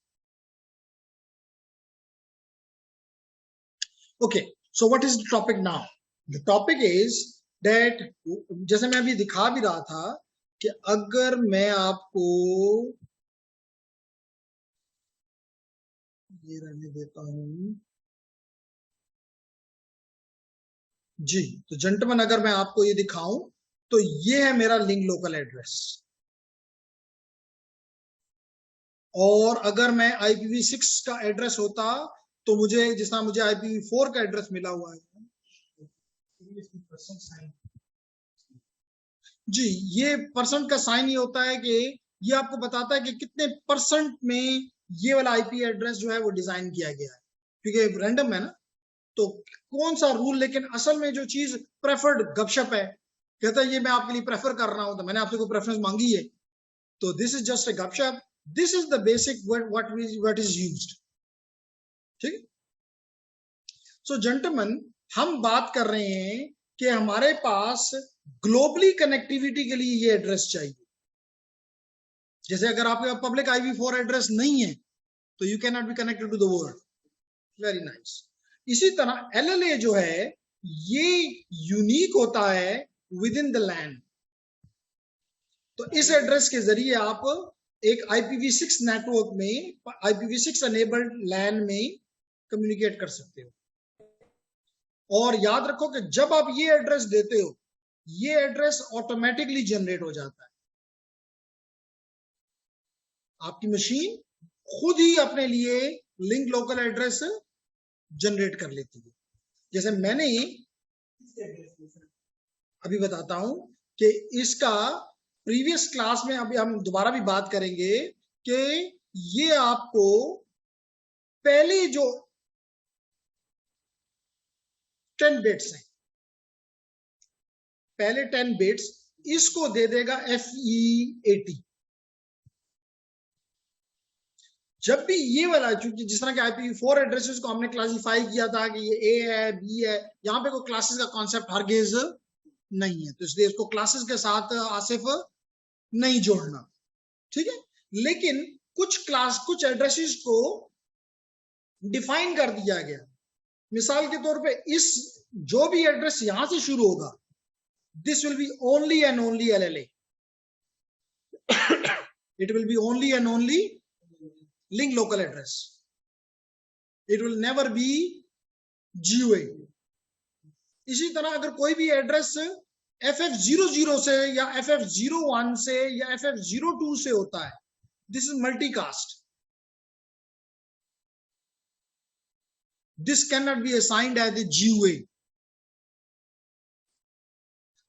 Okay, so what is the topic now? The topic is that, जैसे मैं अभी दिखा भी रहा था कि अगर मैं आपको ये रहने देता हूं जी, तो जेंटलमैन, अगर मैं आपको ये दिखाऊं तो ये है मेरा लिंक लोकल एड्रेस, और अगर मैं IPv6 का एड्रेस होता तो मुझे, जिस तरह मुझे IPv4 का एड्रेस मिला हुआ है जी, ये परसेंट का साइन ये होता है कि ये आपको बताता है कि कितने % में ये वाला IP एड्रेस जो है वो डिजाइन किया गया है। क्योंकि रैंडम है ना, तो कौन सा रूल, लेकिन असल में जो चीज प्रेफर्ड गपशप है, कहता है ये मैं आपके लिए प्रेफर कर रहा हूं, तो मैंने आपसे कोई प्रेफरेंस मांगी है, तो दिस इज जस्ट ए गपशप, this is the basic what is used. ठीक है। सो जेंटलमैन, हम बात कर रहे हैं कि हमारे पास ग्लोबली कनेक्टिविटी के लिए ये एड्रेस चाहिए। जैसे अगर आपके पास पब्लिक IPv4 एड्रेस नहीं है तो you can not be connected to the world. Very nice. इसी तरह LLA जो है ये यूनिक होता है विद इन द लैंड। तो इस एड्रेस के जरिए आप एक IPv6 नेटवर्क में, IPv6 एनेबल्ड लैन में कम्युनिकेट कर सकते हो। और याद रखो कि जब आप ये एड्रेस देते हो, ये एड्रेस ऑटोमेटिकली जनरेट हो जाता है। आपकी मशीन खुद ही अपने लिए लिंक लोकल एड्रेस जनरेट कर लेती है। जैसे मैंने अभी बताता हूं कि इसका प्रीवियस क्लास में, अभी हम दोबारा भी बात करेंगे कि ये आपको पहले जो 10 बिट्स हैं, पहले 10 बिट्स इसको दे देगा FE80। जब भी ये वाला, क्योंकि जिस तरह के IPv4 एड्रेसेस को हमने क्लासिफाई किया था कि ये A है, B है, यहाँ पे कोई क्लासेस का कॉन्सेप्ट हरगिज नहीं है, तो इसलिए इसको क्लासेस के साथ आसिफ नहीं जोड़ना। ठीक है। लेकिन कुछ एड्रेसेस को डिफाइन कर दिया गया। मिसाल के तौर पे इस जो भी एड्रेस यहां से शुरू होगा, this will B only and only LLA। It will be only and only link local address. It will never be GUA। इसी तरह अगर कोई भी एड्रेस FF00 से या FF01 से या FF02 से होता है, this is multicast. This can not be assigned as a GUA।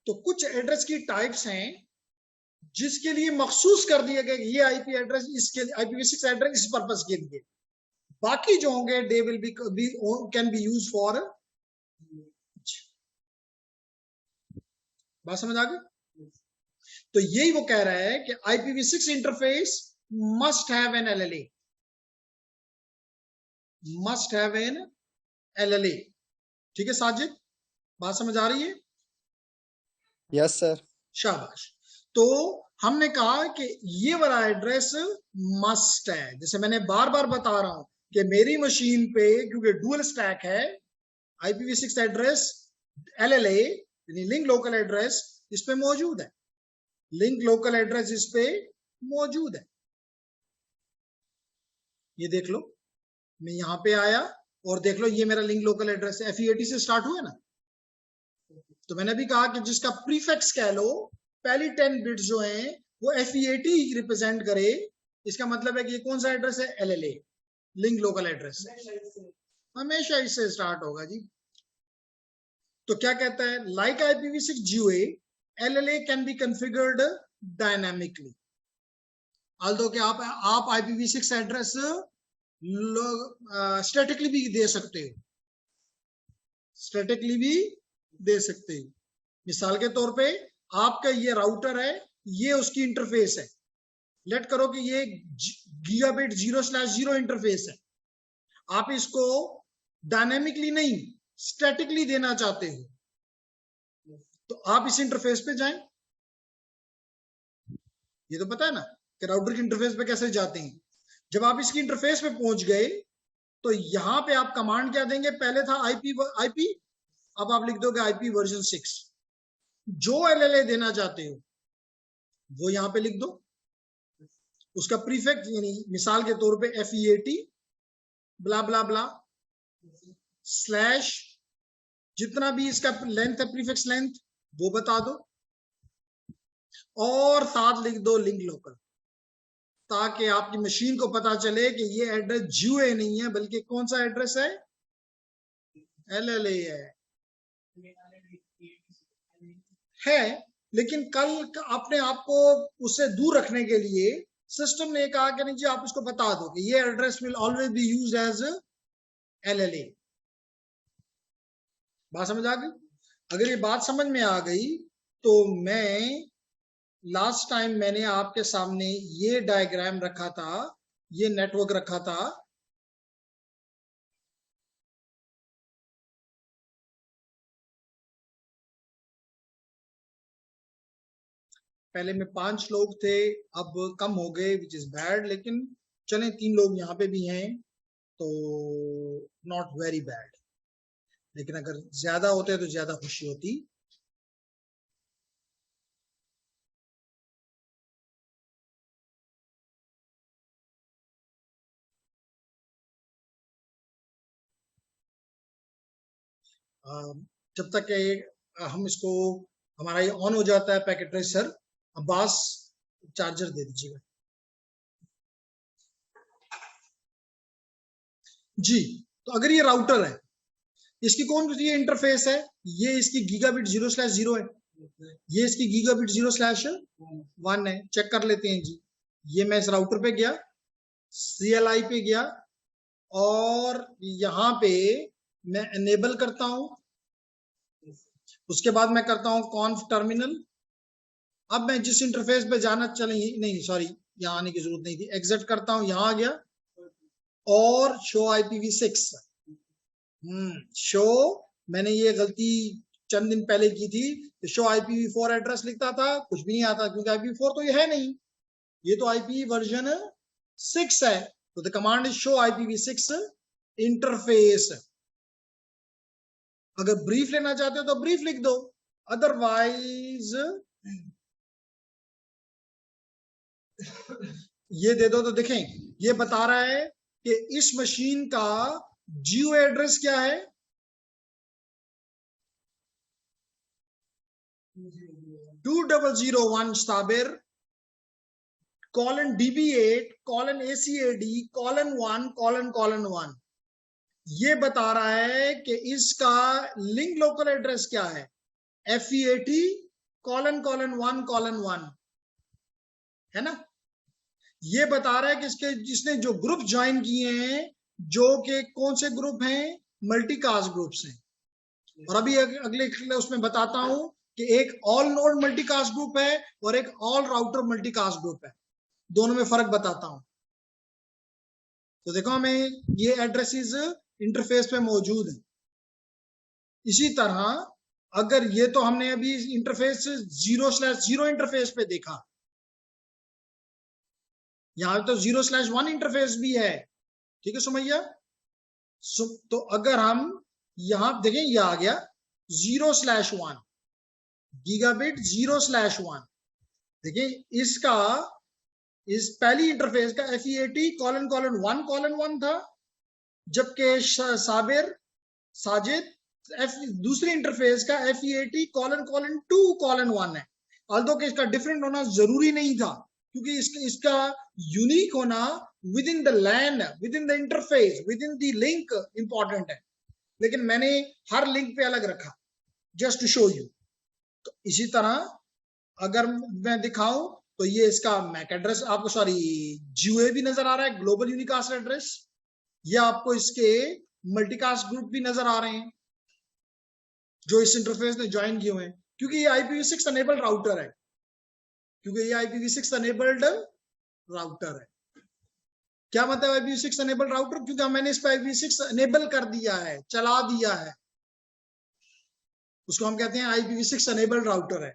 तो कुछ एड्रेस की टाइप्स हैं जिसके लिए मखसूस कर दिया गया ये IP एड्रेस, इसके IPv6 एड्रेस इस पर्पस के लिए। बाकी जो होंगे they will be can be use for. बात समझ आ गई? तो यही वो कह रहा है कि IPv6 interface must have an LLA, must have an LLA। ठीक है साजिद, बात समझ आ रही है? Yes sir. शाबाश। तो हमने कहा कि ये वाला एड्रेस मस्ट है। जैसे मैंने बार बार बता रहा हूं कि मेरी मशीन पे क्योंकि डुअल स्टैक है, IPv6 एड्रेस LLA यानी लिंक लोकल एड्रेस इस पे मौजूद है, लिंक लोकल एड्रेस इस पे मौजूद है। ये देख लो, मैं यहां पे आया और देख लो ये मेरा लिंक लोकल एड्रेस है, FE80 से स्टार्ट हुआ ना। तो मैंने भी कहा कि जिसका प्रीफिक्स कह लो, पहली 10 बिट्स जो हैं वो FE80 रिप्रेजेंट करे, इसका मतलब है कि ये कौन सा एड्रेस है? LLA, link local address. हमेशा इससे स्टार्ट होगा जी। तो क्या कहता है? Like IPv6 GUA, LLA can be configured dynamically. although कि आप IPv6 एड्रेस स्टैटिकली भी दे सकते हो, स्टैटिकली भी दे सकते हो। मिसाल के तौर पे आपका ये राउटर है, ये उसकी इंटरफेस है। लेट करो कि ये गीगाबिट 0/0 इंटरफेस है, आप इसको डायनेमिकली नहीं स्टैटिकली देना चाहते हो, तो आप इस इंटरफेस पे जाएं। ये तो पता है ना कि राउटर की इंटरफेस पे कैसे जाते हैं। जब आप इसकी इंटरफेस पे पहुंच गए तो यहां पे आप कमांड क्या देंगे? पहले था IP, अब आप लिख दोगे IP वर्जन 6। जो LLA देना चाहते हो वो यहां पे लिख दो, उसका प्रीफिक्स यानी मिसाल के तौर पे FE80 ब्ला ब्ला ब्ला स्लैश, जितना भी इसका लेंथ है, प्रीफिक्स लेंथ वो बता दो, और साथ लिख दो लिंक लोकल, ताकि आपकी मशीन को पता चले कि ये एड्रेस GUA नहीं है बल्कि कौन सा एड्रेस है? LLA है। लेकिन कल अपने आप को उससे दूर रखने के लिए सिस्टम ने कहा कि नहीं जी, आप इसको बता दो कि ये address will always be used as LLA। बात समझ आ गई? अगर ये बात समझ में आ गई तो मैं लास्ट टाइम मैंने आपके सामने ये डायग्राम रखा था, ये नेटवर्क रखा था। पहले में 5 लोग थे, अब कम हो गए, विच इज बैड, लेकिन चलें 3 लोग यहाँ पे भी हैं तो नॉट वेरी बैड, लेकिन अगर ज्यादा होते तो ज्यादा खुशी होती। जब तक हम इसको, हमारा ये ऑन हो जाता है पैकेट ट्रेसर, अब्बास चार्जर दे दीजिएगा जी। तो अगर ये राउटर है, इसकी कौन सी इंटरफेस है? ये इसकी गीगाबिट 0/0 है, ये इसकी गीगाबिट 0/1 है। चेक कर लेते हैं जी। ये मैं इस राउटर पे गया, CLI पे गया और यहाँ पे मैं एनेबल करता हूं। उसके बाद मैं करता हूं कॉन्फ टर्मिनल। अब मैं जिस इंटरफेस पे जाना नहीं सॉरी, यहाँ आने की जरूरत नहीं थी, एग्जिट करता हूं, यहाँ आ गया और शो IPv6। शो, मैंने ये गलती चंद दिन पहले की थी, तो शो IPv4 एड्रेस लिखता था, कुछ भी नहीं आता, क्योंकि IPv4 तो ये है नहीं, ये तो IP वर्जन 6 है। तो the command is show IPv6 interface. अगर ब्रीफ लेना चाहते हो तो ब्रीफ लिख दो, अदरवाइज ये दे दो। तो देखें, ये बता रहा है कि इस मशीन का जियो एड्रेस क्या है, 2001 साबिर :DB8:ACAD:1:1। ये बता रहा है कि इसका लिंक लोकल एड्रेस क्या है, FEAT:1:1 है ना। ये बता रहा है कि जिसने जो ग्रुप ज्वाइन किए हैं, जो कि कौन से ग्रुप हैं, मल्टीकास्ट ग्रुप्स हैं। और अभी अगले उसमें बताता हूं कि एक ऑल नोड मल्टीकास्ट ग्रुप है और एक ऑल राउटर मल्टीकास्ट ग्रुप है, दोनों में फर्क बताता हूं। तो देखो, हमें ये एड्रेसेस इंटरफेस पे मौजूद है। इसी तरह अगर ये तो हमने अभी इंटरफेस 0/0 इंटरफेस पे देखा, यहां तो 0/1 इंटरफेस भी है, ठीक है सुमैया। तो अगर हम यहां देखें, ये आ गया 0/1 गीगाबिट 0/1। देखिए इसका, इस पहली इंटरफेस का FEAT:1:1 था, जबकि साजिद दूसरी इंटरफेस का FEAT:2:1 है। ऑल्दो कि इसका डिफरेंट होना जरूरी नहीं था, क्योंकि इसका यूनिक होना within the LAN, within the interface, within the link important है, लेकिन मैंने हर लिंक पे अलग रखा जस्ट टू शो यू। तो इसी तरह अगर मैं दिखाऊं तो ये इसका मैक एड्रेस आपको, सॉरी GUA भी नजर आ रहा है, ग्लोबल यूनिकास्ट एड्रेस। ये आपको इसके मल्टीकास्ट ग्रुप भी नजर आ रहे हैं जो इस इंटरफेस ने ज्वाइन किए हुए हैं, क्योंकि ये IPv6 अनेबल्ड राउटर है, क्योंकि ये IPv6 अनेबल्ड राउटर है। क्या मतलब IPv6 अनेबल्ड राउटर? क्योंकि मैंने इस पर IPv6 अनेबल कर दिया है, चला दिया है, उसको हम कहते हैं IPv6 अनेबल्ड राउटर है।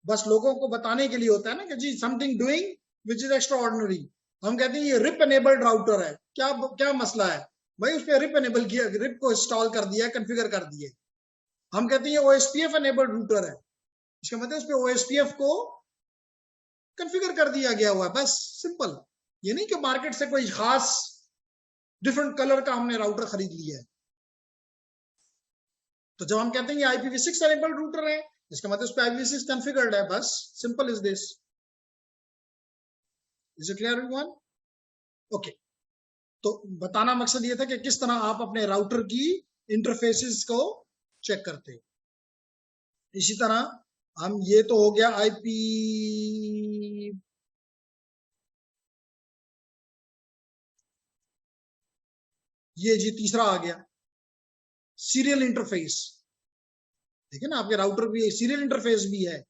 बस लोगों को बताने के लिए होता है ना कि जी something doing which is extraordinary. हम कहते हैं ये रिप एनेबल्ड राउटर है। क्या मसला है भाई? उस पर रिप एनेबल किया, रिप को इंस्टॉल कर दिया, कॉन्फ़िगर कर दिए। हम कहते हैं ये OSPF एनेबल्ड राउटर है, इसका मतलब उस पर OSPF को कॉन्फ़िगर कर दिया गया हुआ है, बस सिंपल। ये नहीं कि मार्केट से कोई खास डिफरेंट कलर का हमने राउटर खरीद लिया है। तो जब हम कहते हैं ये IPv6 एनेबल्ड राउटर है, इसका मतलब उस पर IPv6 कॉन्फ़िगर्ड है, बस simple is this. Is it clear everyone? Okay, तो बताना मकसद ये था कि किस तरह आप अपने राउटर की इंटरफेसेस को चेक करते हैं। इसी तरह हम, ये तो हो गया IP, ये जी तीसरा आ गया सीरियल इंटरफेस, देखिए ना आपके राउटर भी सीरियल इंटरफेस भी है,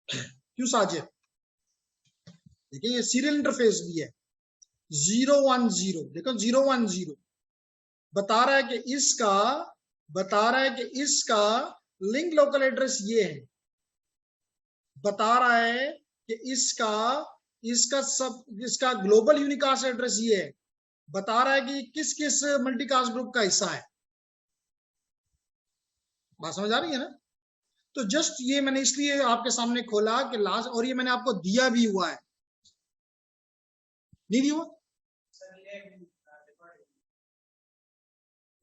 क्यों साजिद? देखिए ये सीरियल इंटरफेस भी है। 010 देखो 010 बता रहा है कि इसका लिंक लोकल एड्रेस ये है, बता रहा है कि इसका ग्लोबल यूनिकास्ट एड्रेस ये है, बता रहा है कि किस किस मल्टीकास्ट ग्रुप का हिस्सा है। बात समझ आ रही है ना? तो जस्ट ये मैंने इसलिए आपके सामने खोला कि लास्ट, और ये मैंने आपको दिया भी हुआ है, नहीं दिया हुआ?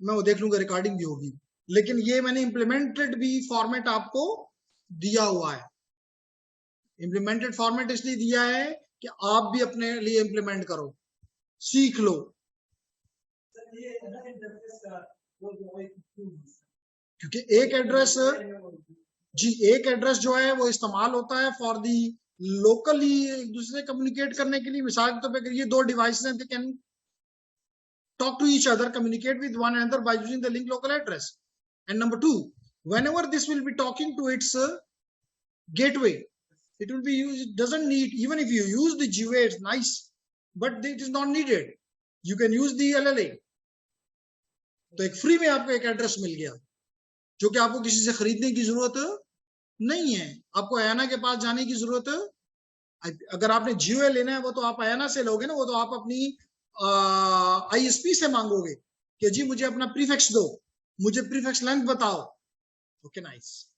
मैं वो देख लूंगा, रिकॉर्डिंग भी होगी, लेकिन ये मैंने इम्प्लीमेंटेड भी फॉर्मेट आपको दिया हुआ है। इम्प्लीमेंटेड फॉर्मेट इसलिए दिया है कि आप भी अपने लिए इम्प्लीमेंट करो, सीख लो। क्योंकि एक एड्रेस जो है वो इस्तेमाल होता है फॉर दी लोकली एक दूसरे से कम्युनिकेट करने के लिए। मिसाल के तौर पर ये दो डिवाइसेस हैं, they can talk to each other, communicate with one another by using the link local address. And number two, whenever this will be talking to its gateway, it will be used, it doesn't need, even if you use the GUA, it's nice, but it is not needed. You can use the LLA. तो एक free में आपको एक address मिल गया जो कि आपको किसी से खरीदने की जरूरत नहीं है, आपको अयाना के पास जाने की जरूरत। अगर आपने GUA लेना है वो तो आप अयाना से लोगे ना, वो तो आप अपनी ISP से मांगोगे कि जी मुझे अपना प्रीफिक्स दो, मुझे प्रीफिक्स लेंथ बताओ। Okay nice.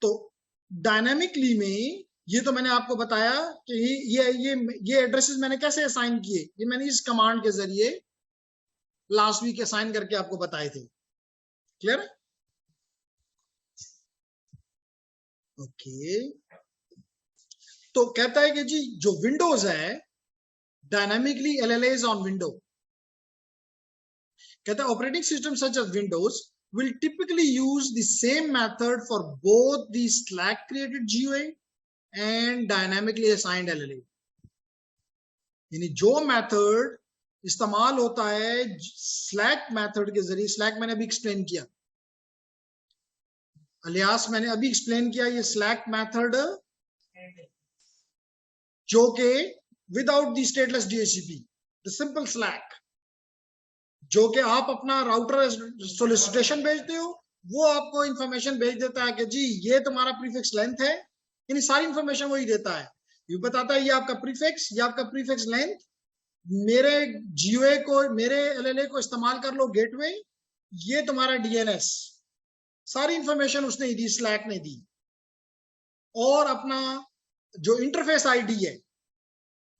तो डायनामिकली में ये तो मैंने आपको बताया कि ये एड्रेसेस मैंने कैसे असाइन किए, ये मैंने इस कमांड के जरिए लास्ट वीक असाइन करके आपको बताए थे। क्लियर? ओके। तो कहता है कि जी जो विंडोज है, डायनामिकली LLAs ऑन विंडो, कहता है operating system such as Windows will typically use the same method for both the Slack created GUA and dynamically assigned LLA। यानी जो मेथड इस्तेमाल होता है Slack मेथड के जरिए, Slack मैंने अभी एक्सप्लेन किया, अलियास मैंने अभी एक्सप्लेन किया, ये Slack मेथड जो कि without the stateless DHCP, the simple Slack, जो कि आप अपना राउटर सोलिसिटेशन भेजते हो, वो आपको इंफॉर्मेशन भेज देता है कि जी ये तुम्हारा प्रीफिक्स लेंथ है, यानी सारी इंफॉर्मेशन वही देता है। ये बताता है ये आपका प्रीफिक्स, ये आपका प्रीफिक्स लेंथ, मेरे GUA को, मेरे LLA को इस्तेमाल कर लो गेटवे, ये तुम्हारा DNS, सारी इंफॉर्मेशन उसने ही दी, Slack ने दी। और अपना जो इंटरफेस आईडी है,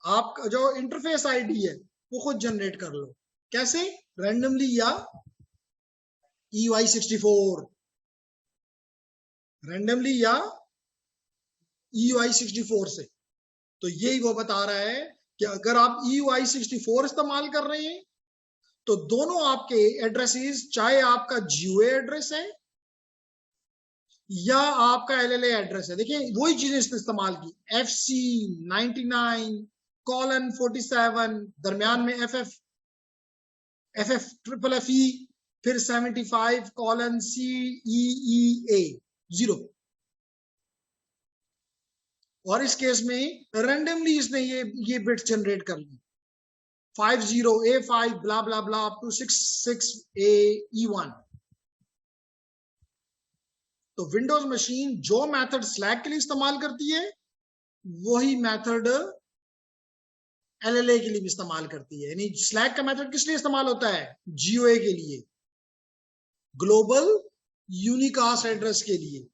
आपका जो इंटरफेस आईडी है वो खुद जनरेट कर लो। कैसे? रैंडमली या EUI64, रैंडमली या EUI64 से। तो यही वो बता रहा है कि अगर आप EUI64 इस्तेमाल कर रहे हैं तो दोनों आपके एड्रेसेस, चाहे आपका GUA एड्रेस है या आपका LLA एड्रेस है, देखिए वही चीजें इसने इस्तेमाल की, FC99:47, दरमियान में FFFFE, फिर 75:CEEA0। और इस केस में रैंडमली इसने ये बिट्स जनरेट कर ली, 50A5 blah blah blah up to 66AE1। तो विंडोज मशीन जो मेथड Slack के लिए इस्तेमाल करती है वही मेथड LLA के लिए भी इस्तेमाल करती है। यानी Slack का मेथड किस लिए इस्तेमाल होता है? GUA के लिए, ग्लोबल यूनिकास्ट एड्रेस के लिए,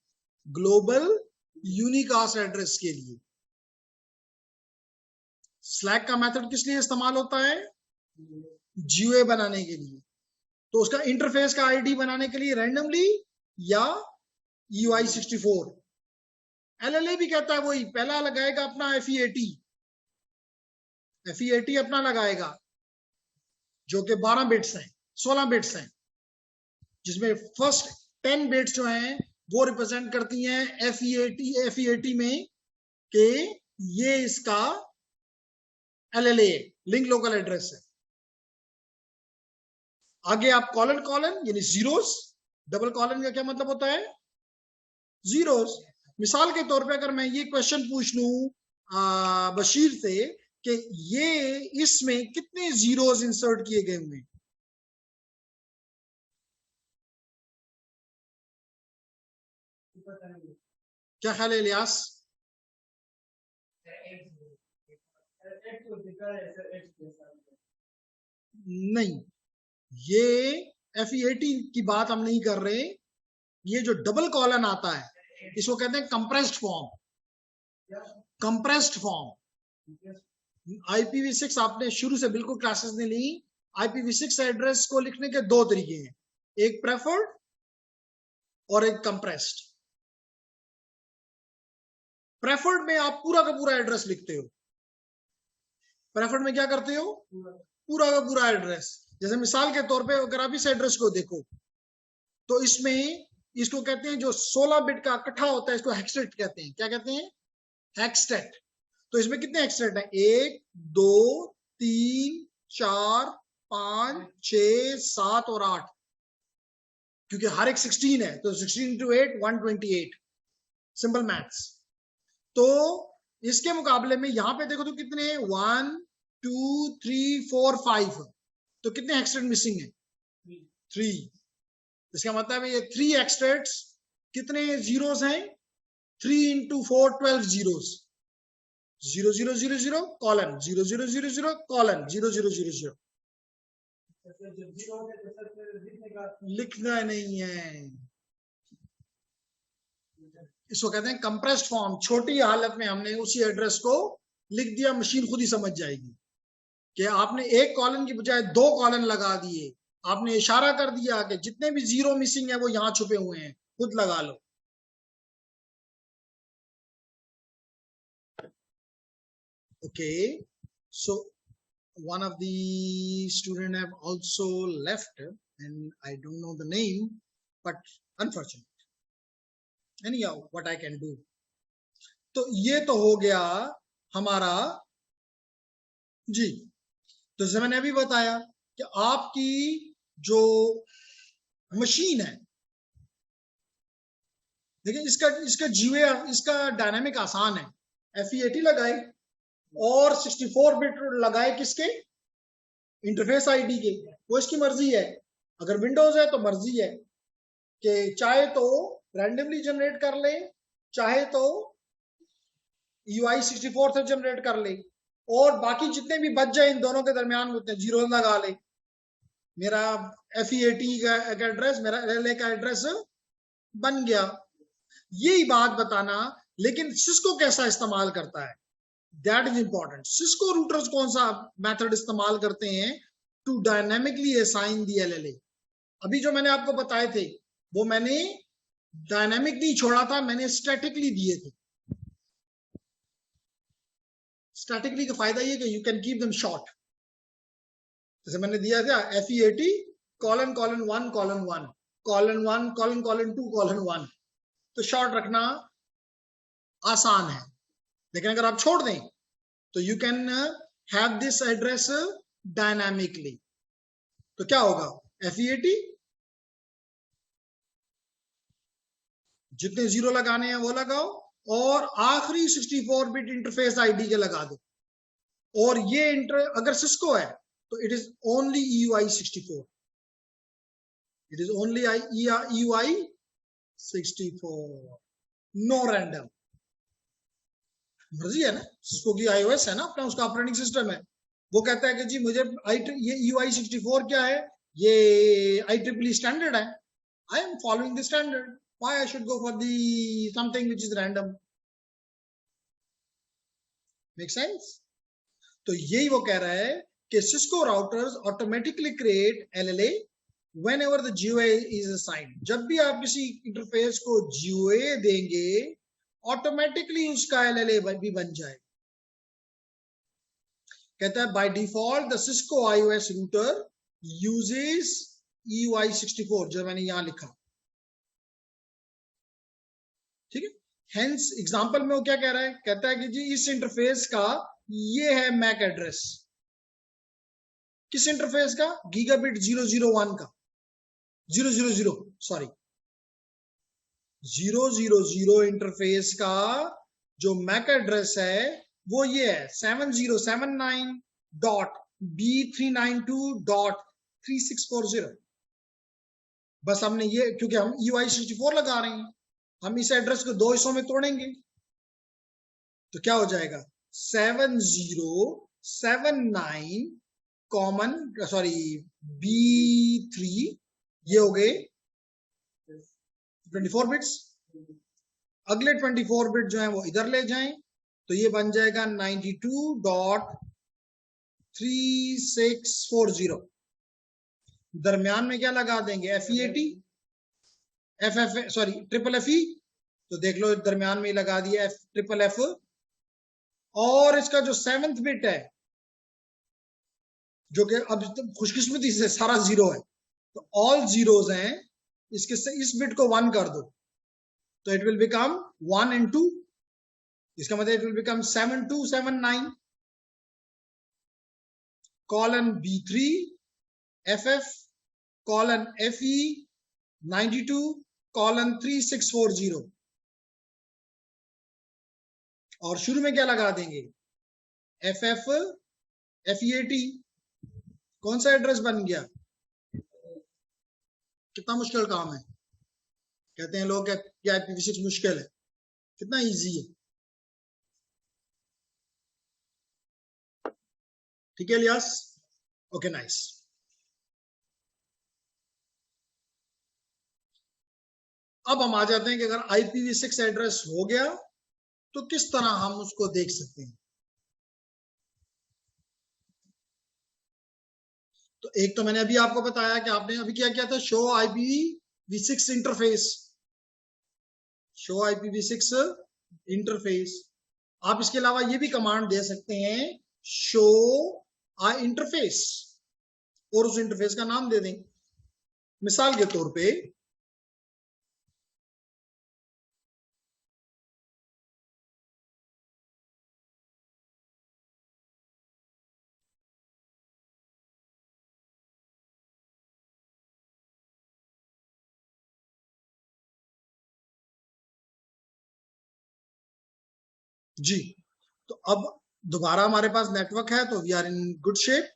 ग्लोबल यूनिकास्ट एड्रेस के लिए। Slack का मेथड किस लिए इस्तेमाल होता है? GUA बनाने के लिए। तो उसका इंटरफेस का आईडी बनाने के लिए रैंडमली या EUI64। LLA भी कहता है वही, पहला लगाएगा अपना FE80 अपना लगाएगा जो कि 12 बिट्स हैं, 16 बिट्स हैं, जिसमें फर्स्ट 10 बिट्स जो हैं वो रिप्रेजेंट करती हैं FE80 में कि ये इसका LLA है, लिंक लोकल एड्रेस है। आगे आप कॉलन कॉलन यानी जीरोस, डबल कॉलन का क्या मतलब होता है? जीरोस। मिसाल के तौर पे अगर मैं ये क्वेश्चन पूछ लूं बशीर से कि ये इसमें कितने जीरोस इंसर्ट किए गए हुए, क्या ख्याल है इलियास? नहीं, ये FE18 की बात हम नहीं कर रहे। ये जो डबल कॉलन आता है इसको कहते हैं compressed form. Compressed form. IPv6 आपने शुरू से बिल्कुल क्लासेस नहीं ली। IPv6 एड्रेस को लिखने के दो तरीके हैं, एक प्रेफर्ड और एक कंप्रेस्ड। प्रेफर्ड में आप पूरा का पूरा एड्रेस लिखते हो। प्रेफर्ड में क्या करते हो? पूरा का पूरा एड्रेस। जैसे मिसाल के तौर पे अगर आप इस एड्रेस को देखो तो इसमें इसको कहते हैं जो 16 बिट का इकट्ठा होता है इसको हेक्सटेट कहते हैं। क्या कहते हैं? हेक्सटेट। तो इसमें कितने हेक्सटेट हैं? 1 2 3 4 5 6 7 और 8, क्योंकि हर एक 16 है तो 16 into 8 128। Simple maths. तो इसके मुकाबले में यहां पे देखो तो कितने 1 2 3 4 5, तो कितने हेक्सटेट मिसिंग है? 3। इसका मतलब है ये 3 हेक्सटेट्स, कितने जीरोस हैं? 3 into 4 12 जीरोस। 0 0 0 0 colon 0 0 0 0 colon 0 0 0 0। लिखना नहीं है, इसको कहते हैं कंप्रेस्ड फॉर्म। छोटी हालत में हमने उसी एड्रेस को लिख दिया, मशीन खुद ही समझ जाएगी कि आपने एक कॉलन की बजाय 2 कॉलन लगा दिए। आपने इशारा कर दिया कि जितने भी जीरो मिसिंग है वो यहां छुपे हुए हैं, खुद लगा लो। Okay, so one of the student have also left and I don't know the name, but unfortunate. Anyhow, what I can do. तो ये तो हो गया हमारा जी। तो जैसे मैंने अभी बताया कि आपकी जो मशीन है, देखिए इसका GUI, इसका डायनामिक आसान है। FE80 लगाए और 64 बिट लगाए किसके? इंटरफेस आईडी के। वो इसकी मर्जी है। अगर विंडोज है तो मर्जी है कि चाहे तो रैंडमली जनरेट कर ले, चाहे तो UI64 से जनरेट कर ले, और बाकी जितने भी बच जाए इन दोनों के दरमियान उतने जीरो लगा ले। मेरा FE80 का एड्रेस, मेरा LLA का एड्रेस बन गया। यही बात बताना, लेकिन सिस्को कैसा इस्तेमाल करता है, that is important. Cisco routers कौन सा मेथड इस्तेमाल करते हैं to dynamically assign the LLA। अभी जो मैंने आपको बताए थे वो मैंने डायनेमिक नहीं छोड़ा था, मैंने स्टैटिकली दिए थे। स्टैटिकली का फायदा ये कि you can keep them short. जैसे मैंने दिया था FE80 colon 1 colon 1 colon 1 colon 2 colon 1, तो शॉर्ट रखना आसान है। लेकिन अगर आप छोड़ दें तो you can have this address dynamically. तो क्या होगा? FE80 जितने जीरो लगाने हैं वो लगाओ और आखिरी 64 बिट इंटरफेस आईडी के लगा दो। और ये अगर सिस्को है तो it is only EUI64, it is only EUI64, no random. मर्जी है ना, सिस्को की iOS है ना अपना, उसका ऑपरेटिंग सिस्टम है। वो कहता है कि जी मुझे ये EUI64 क्या है, ये IEEE स्टैंडर्ड है, I am following the standard, why I should go for the something which is random? Make sense? तो यही वो कह रहा है कि Cisco routers automatically create LLA whenever the GUI is assigned. जब भी आप किसी इंटरफेस को GUI देंगे ऑटोमेटिकली उसका LLA भी बन जाए। कहता है by default the Cisco iOS router uses EUI64, जो मैंने यहां लिखा, ठीक है। हेंस एग्जांपल में वो क्या कह रहा है, कहता है कि जी इस इंटरफेस का ये है मैक एड्रेस, किस इंटरफेस का? गीगाबिट 001 का, 000 सॉरी 000 इंटरफेस का जो मैक एड्रेस है वो ये है 7079.b392.3640। बस हमने ये, क्योंकि हम EY64 लगा रहे हैं, हम इस एड्रेस को दो हिस्सों में तोड़ेंगे तो क्या हो जाएगा 7079 कॉमन सॉरी B3, ये हो गए 24 बिट्स। अगले 24 बिट जो है वो इधर ले जाएं तो ये बन जाएगा 92.3640। दरमियान में क्या लगा देंगे? FE80 सॉरी FFE, तो देख लो दरमियान में लगा दिया FFF। और इसका जो 7th बिट है जो कि अब खुशकिस्मती से सारा जीरो है, तो ऑल जीरोज हैं, इसके से इस बिट को 1 कर दो तो इट विल बिकम 1 and 2, इसका मतलब it will become 7279 colon B3 FF colon FE 92 colon 3640। और शुरू में क्या लगा देंगे? FF FE80। कौन सा एड्रेस बन गया? कितना मुश्किल काम है? कहते हैं लोग कि IPv6 मुश्किल है, कितना इजी है। ठीक है इलियास? Okay nice. अब हम आ जाते हैं कि अगर IPv6 एड्रेस हो गया तो किस तरह हम उसको देख सकते हैं। तो एक तो मैंने अभी आपको बताया कि आपने अभी क्या किया था, show IPv6 interface, show IPv6 interface. आप इसके अलावा ये भी कमांड दे सकते हैं शो इंटरफेस और उस इंटरफेस का नाम दे दें। मिसाल के तौर पे जी, तो अब दोबारा हमारे पास नेटवर्क है तो we are in good shape.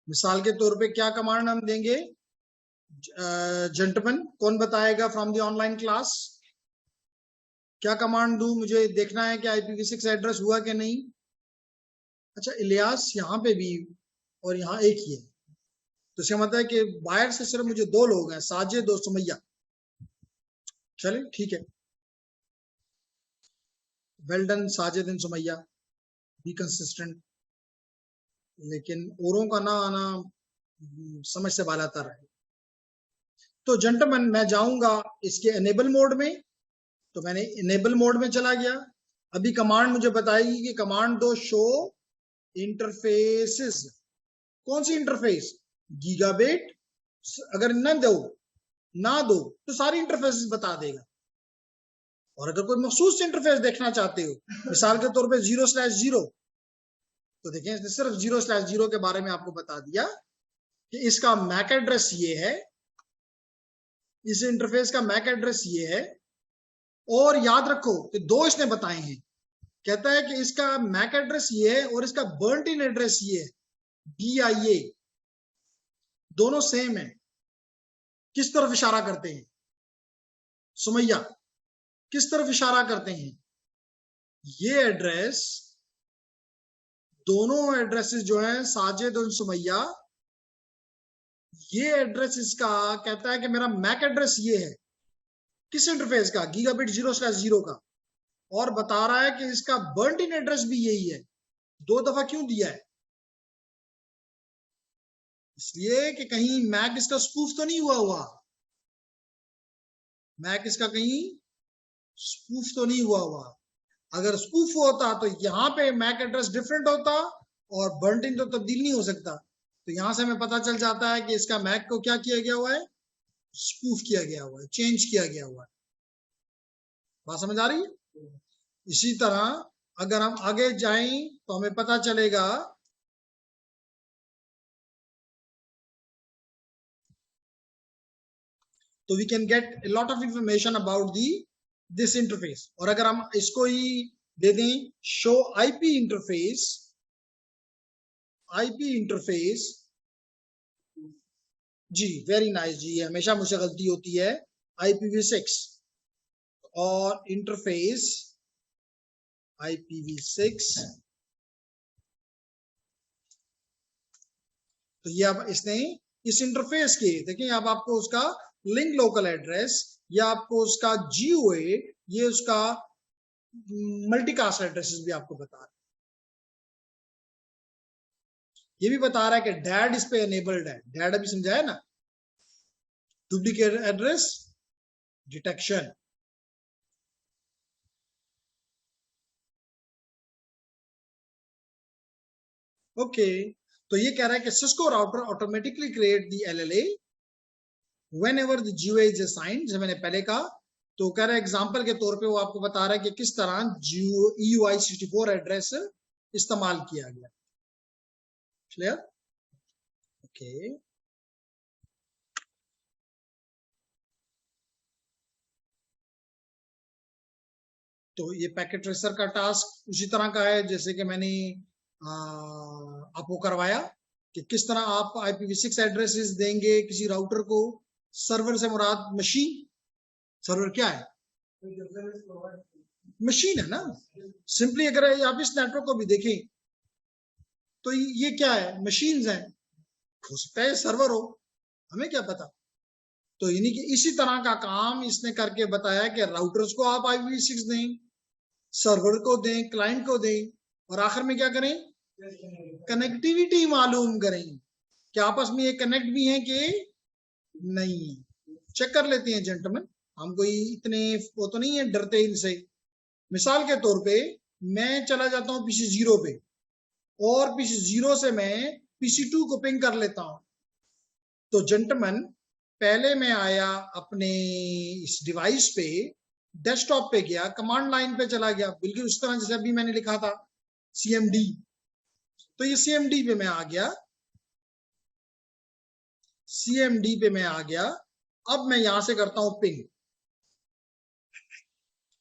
मिसाल के तौर पे क्या कमांड हम देंगे? जेंटलमैन कौन बताएगा फ्रॉम द ऑनलाइन क्लास? क्या कमांड दूं? मुझे देखना है कि IPv6 एड्रेस हुआ कि नहीं। अच्छा इलियास, यहाँ पे भी और यहाँ एक ही है, तो इसका मतलब है कि बाहर से सिर्फ मुझे 2 लोग हैं, साजिद और सुमैया। चले ठीक है, well done Sajid and Sumaiya, be consistent. लेकिन औरों का ना आना समझ से बालातर है। तो जेंटलमैन मैं जाऊंगा इसके एनेबल मोड में, तो मैंने इनेबल मोड में चला गया। अभी कमांड मुझे बताएगी कि कमांड दो शो इंटरफेसेस। कौन सी इंटरफेस? गीगाबिट। अगर न दो तो सारी इंटरफेसेस बता देगा। और अगर कोई मखसूस इंटरफेस देखना चाहते हो, मिसाल के तौर पे 0/0, तो देखें इसने सिर्फ 0/0 के बारे में आपको बता दिया कि इसका मैक एड्रेस ये है, इस इंटरफेस का मैक एड्रेस ये है। और याद रखो कि 2 इसने बताए हैं। कहता है कि इसका मैक एड्रेस ये है और इसका बर्न्ट इन एड्रेस ये है, BIA। दोनों सेम है। किस तरफ इशारा करते हैं सुमैया? किस तरफ इशारा करते हैं? ये एड्रेस, दोनों एड्रेसेस जो हैं साजिद और सुमैया, ये एड्रेस इसका कहता है कि मेरा मैक एड्रेस ये है। किस इंटरफेस का? गीगाबिट 0/0 का। और बता रहा है कि इसका बर्न्ट इन एड्रेस भी यही है। 2 दफा क्यों दिया है? इसलिए कि कहीं मैक इसका स्पूफ तो नहीं हुआ। मैक इसका कहीं स्पूफ तो नहीं हुआ। अगर स्पूफ होता तो यहाँ पे मैक एड्रेस डिफरेंट होता और बर्न्ट इन तो तब्दील नहीं हो सकता। तो यहां से हमें पता चल जाता है कि इसका मैक को क्या किया गया हुआ है? स्पूफ किया गया हुआ है, चेंज किया गया हुआ है। बात समझ आ रही है? इसी तरह अगर हम आगे जाएं तो हमें पता चलेगा तो we can get a lot of information about this interface। और अगर हम इसको ही दे दें शो आईपी इंटरफेस, जी वेरी नाइस जी, हमेशा मुझसे गलती होती है, IPv6 और इंटरफेस IPv6। तो ये अब इसने इस इंटरफेस के देखिए, अब आपको उसका लिंक लोकल एड्रेस या आपको उसका GOA, ये उसका मल्टीकास्ट एड्रेसेस भी आपको बता रहा है। ये भी बता रहा है कि डैड इस पे एनेबल्ड है। डैड अभी समझाया ना, डुप्लीकेट एड्रेस डिटेक्शन। ओके, तो ये कह रहा है कि Cisco router automatically create the LLA whenever the GOA is assigned. जैसे मैंने पहले कहा, तो कह रहा है एग्जांपल के तौर पे वो आपको बता रहा है कि किस तरह EUI64 एड्रेस इस्तेमाल किया गया। क्लियर? ओके, तो ये पैकेट ट्रेसर का टास्क उसी तरह का है जैसे कि मैंने आपको करवाया कि किस तरह आप IPv6 एड्रेसेस देंगे किसी राउटर को। सर्वर से मुराद मशीन, सर्वर क्या है? मशीन है ना। सिंपली अगर आप इस नेटवर्क को भी देखें तो ये क्या है? मशीन्स हैं। हो सकता है सर्वर हो, हमें क्या पता। तो यानी कि इसी तरह का काम इसने करके बताया कि राउटर्स को आप IPv6 दें, सर्वर को दें, क्लाइंट को दें, और आखिर में क्या करें? कनेक्टिविटी मालूम करें कि आपस में ये कनेक्ट भी हैं कि नहीं। चेक कर लेते हैं जेंटलमैन, हम कोई इतने वो तो नहीं है डरते इनसे। मिसाल के तौर पे मैं चला जाता हूं PC0 पे और PC0 से मैं PC2 को पिंग कर लेता हूं। तो जेंटलमैन, पहले मैं आया अपने इस डिवाइस पे, डेस्कटॉप पे गया, कमांड लाइन पे चला गया, बिल्कुल उस तरह जैसे अभी मैंने लिखा था CMD। तो ये CMD पे मैं आ गया, CMD पे मैं आ गया। अब मैं यहां से करता हूं पिंग।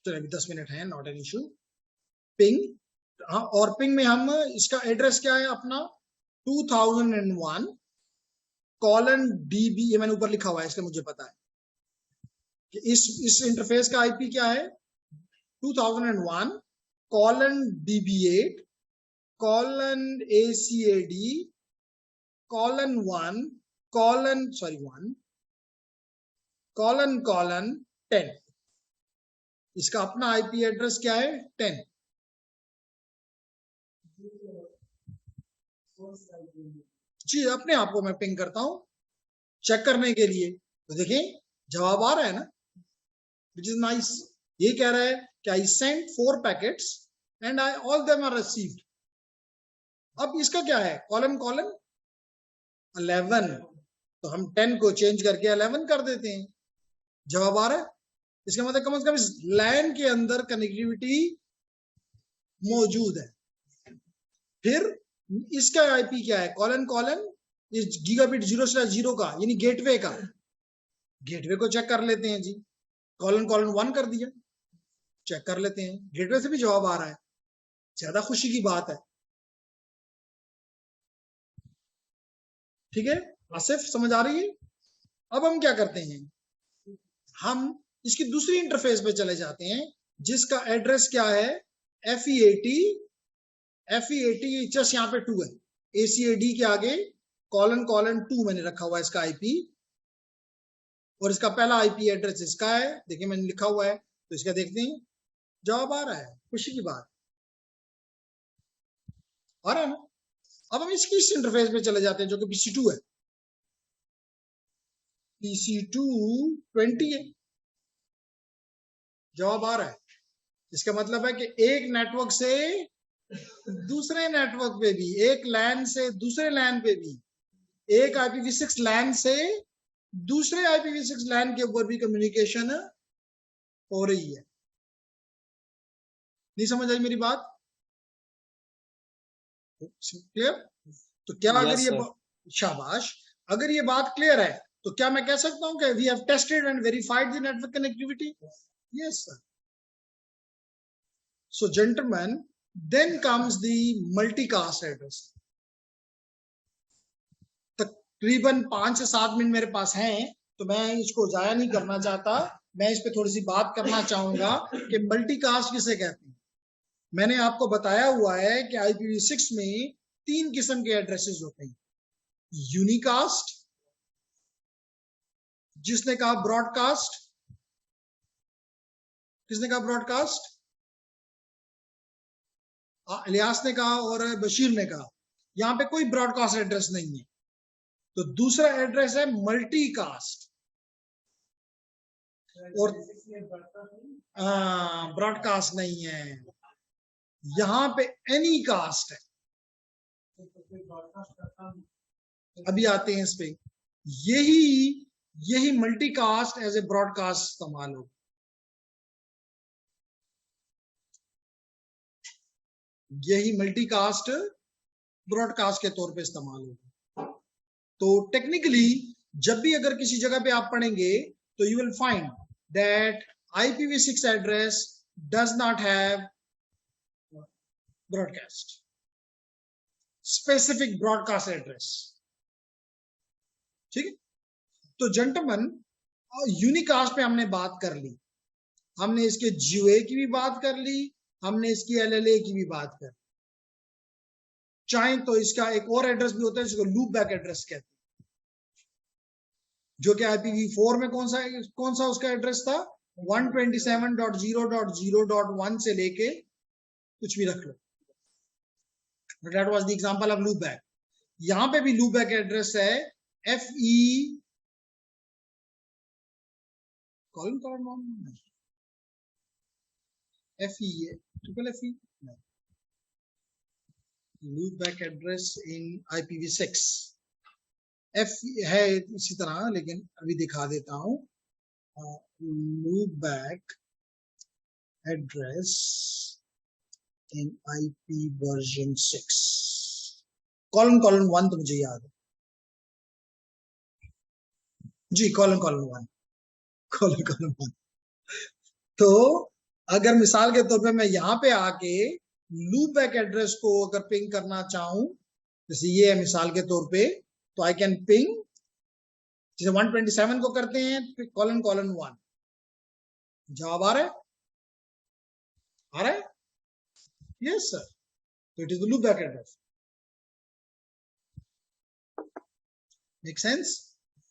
चलो अभी 10 मिनट है, नॉट एन इशू। पिंग, हाँ, और पिंग में हम इसका एड्रेस क्या है अपना? 2001:DB, ये मैंने ऊपर लिखा हुआ है इसलिए मुझे पता है कि इस इंटरफेस का IP क्या है? 2001:ACAD:1:10। इसका अपना IP एड्रेस क्या है? 10। जी, अपने आप को मैं पिंग करता हूं चेक करने के लिए। तो देखें जवाब आ रहा है ना, विच इज नाइस। ये कह रहा है कि I sent 4 packets and all them are received. अब इसका क्या है? कॉलन 11, तो हम 10 को चेंज करके 11 कर देते हैं। जवाब आ रहा है। इसका मतलब कम से कम इस लैन के अंदर कनेक्टिविटी मौजूद है। फिर इसका IP क्या है? कॉलन इस गीगाबिट 0/0 का, यानी गेटवे का। गेटवे को चेक कर लेते हैं जी। कॉलन 1 कर दिया, चेक कर लेते हैं, गेटवे से भी जवाब आ रहा है। ज्यादा खुशी की बात है। ठीक है आसिफ, समझ आ रही है? अब हम क्या करते हैं, हम इसकी दूसरी इंटरफेस पे चले जाते हैं जिसका एड्रेस क्या है? FE80 जस्ट यहाँ पे 2 है। ACAD के आगे कॉलन 2 मैंने रखा हुआ है इसका IP, और इसका पहला IP एड्रेस इसका है। देखिए मैंने लिखा हुआ है, तो इसका देखते हैं, जवाब आ रहा है। खुशी की बात आ रहा है ना। अब हम इसकी इस इंटरफेस पे चले जाते हैं जो कि PC2 है। PC2 20 है, जवाब आ रहा है। इसका मतलब है कि एक नेटवर्क से दूसरे नेटवर्क पे भी, एक लैन से दूसरे लैन पे भी, एक IPv6 लैन से दूसरे IPv6 लैन के ऊपर भी कम्युनिकेशन हो रही है। नहीं समझ आई मेरी बात? क्लियर? तो क्या अगर ये शाबाश, अगर ये बात क्लियर है तो क्या मैं कह सकता हूं कि we have tested and verified the network connectivity? Yes sir. So gentlemen, then comes the multicast address. तकरीबन 5 से 7 मिनट मेरे पास हैं, तो मैं इसको जाया नहीं करना चाहता. मैं इस पे थोड़ी सी बात करना चाहूंगा कि मल्टीकास्ट किसे कहते हैं. मैंने आपको बताया हुआ है कि IPv6 में 3 किस्म के एड्रेसेस होते हैं. यूनिकास्ट, जिसने कहा ब्रॉडकास्ट, किसने कहा ब्रॉडकास्ट? इलियास ने कहा और बशीर ने कहा. यहां पे कोई ब्रॉडकास्ट एड्रेस नहीं है. तो दूसरा एड्रेस है मल्टीकास्ट. और ब्रॉडकास्ट नहीं है, यहां पे एनी कास्ट है. अभी आते हैं इस पे. यही मल्टीकास्ट एज ए ब्रॉडकास्ट इस्तेमाल हो. यही मल्टीकास्ट ब्रॉडकास्ट के तौर पे इस्तेमाल होगा. तो टेक्निकली जब भी अगर किसी जगह पे आप पढ़ेंगे तो you will find that IPv6 address does not have broadcast, specific broadcast address. ठीक है. तो जेंटलमैन, यूनिकास्ट पे हमने बात कर ली, हमने इसके GUA की भी बात कर ली, हमने इसकी LLA की भी बात कर. चाहे तो इसका एक और एड्रेस भी होता है जिसको लूप बैक एड्रेस कहते हैं, जो कि IPv4 में कौन सा उसका एड्रेस था? 127.0.0.1 से लेके कुछ भी रख लो. That was the example of loopback. यहां पे भी लूप बैक एड्रेस है FE triple FE loopback address in IPv6 F है इसी तरह, लेकिन अभी दिखा देता हूं. लूप बैक एड्रेस इन IP वर्जन 6 कॉलन 1 तो मुझे याद है जी. कॉलन 1. तो अगर मिसाल के तौर पे मैं यहां पे आके लूप बैक एड्रेस को अगर पिंग करना चाहूं, जैसे ये है मिसाल के तौर पे, तो आई कैन पिंग, जैसे 127 को करते हैं कॉलन 1. जवाब आ रहा है? Yes sir. तो it is the loopback address. Make sense?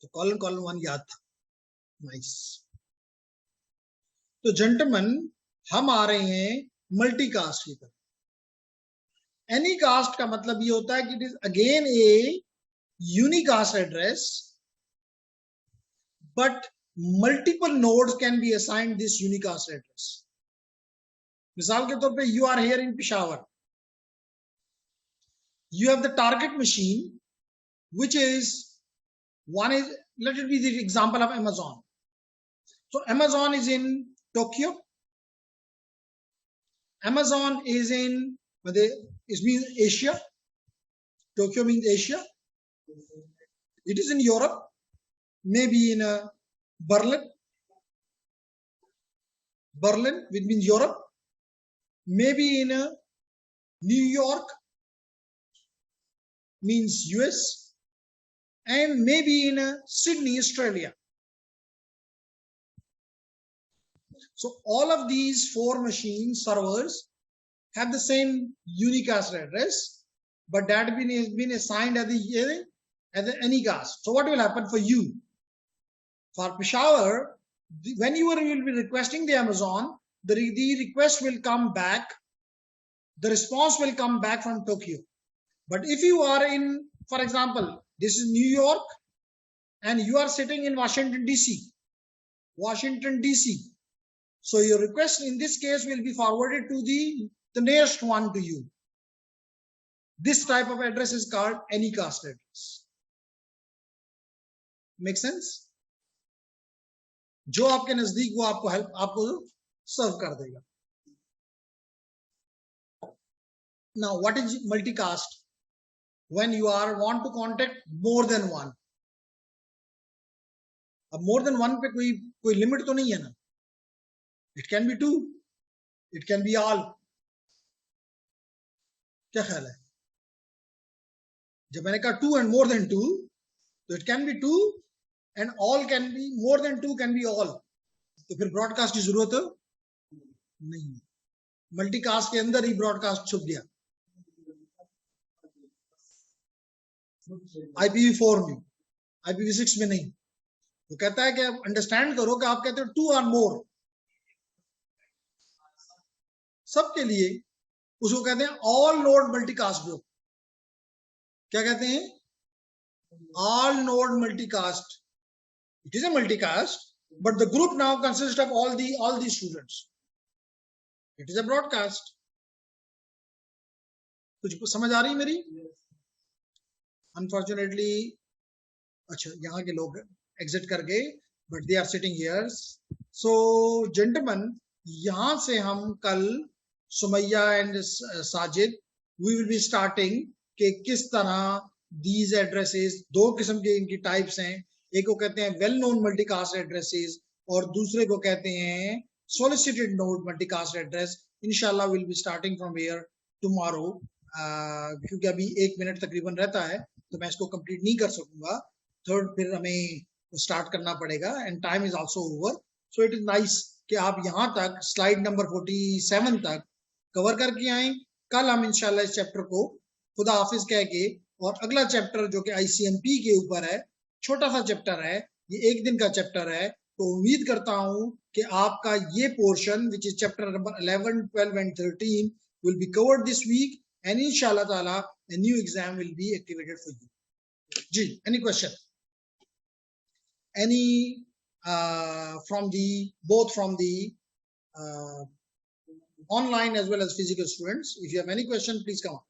तो कॉलन 1 याद था. नाइस. तो जेंटलमैन, हम आ रहे हैं मल्टीकास्ट की तरफ. एनी कास्ट का मतलब ये होता है कि it is again a unicast address, but multiple nodes can be assigned this unicast address. मिसाल के तौर पे you are here in Peshawar, you have the target machine, which is one is, let it be the example of Amazon. So Amazon is in Tokyo. Amazon is in, it means Asia. Tokyo means Asia. It is in Europe, maybe in Berlin, which means Europe, maybe in New York, means US, and maybe in Sydney, Australia. So all of these 4 machine servers have the same unicast address, but that has been assigned as the anycast. So what will happen for you? For Peshawar, when you will be requesting the Amazon, the request will come back, the response will come back from Tokyo. But if you are in, for example, this is New York and you are sitting in Washington DC, so your request in this case will be forwarded to the nearest one to you. This type of address is called anycast address. Make sense? जो आपके नजदीक वो आपको सर्व कर देगा. Now, what is multicast? When you want to contact more than one. अब more than 1 पे कोई लिमिट तो नहीं है ना, it can be 2, it can be all. क्या ख्याल है? जब मैंने कहा 2 and more than 2, तो it can be 2 and all can be, more than 2 can be all। तो फिर ब्रॉडकास्ट की जरूरत नहीं, मल्टीकास्ट के अंदर ही ब्रॉडकास्ट छुप गया IPv4 में, IPv6 में नहीं। वो कहता है कि आप अंडरस्टैंड करो कि आप कहते हो 2 or more, सबके लिए, उसको कहते हैं ऑल नोड मल्टीकास्ट ग्रुप। क्या कहते हैं? All node multicast. It is a multicast, but the group now consists of all the students. It is a broadcast. कुछ समझ आ रही है मेरी? Unfortunately, अच्छा यहाँ के लोग एग्जिट कर गए, but they are sitting here. So gentlemen, यहाँ से हम कल Sumaiya and Sajid we will be starting कि किस तरह these addresses, दो किस्म के इनकी टाइप्स हैं, एक को कहते हैं वेल नोन मल्टीकास्ट एड्रेसेस और दूसरे को कहते हैं सोलिसिटेड नोड मल्टीकास्ट एड्रेस। इंशाल्लाह will be starting from here tomorrow, क्योंकि अभी 1 मिनट तकरीबन रहता है तो मैं इसको कंप्लीट नहीं कर सकूंगा, थर्ड फिर हमें स्टार्ट करना पड़ेगा and time is also over. So it is nice कि आप यहाँ तक स्लाइड नंबर 47 तक कवर करके आए। कल हम इंशाल्लाह इस चैप्टर को खुदा हाफिज कह के, और अगला चैप्टर जो कि ICMP के ऊपर है, छोटा सा चैप्टर है, ये 1 दिन का चैप्टर है, तो उम्मीद करता हूं कि आपका ये portion which is chapter number 11, 12 and 13 will be covered this weekend इंशाल्लाह ताला a new exam will be activated for you. जी, any question? Any from the both from the online as well as physical students? If you have any question, please come on.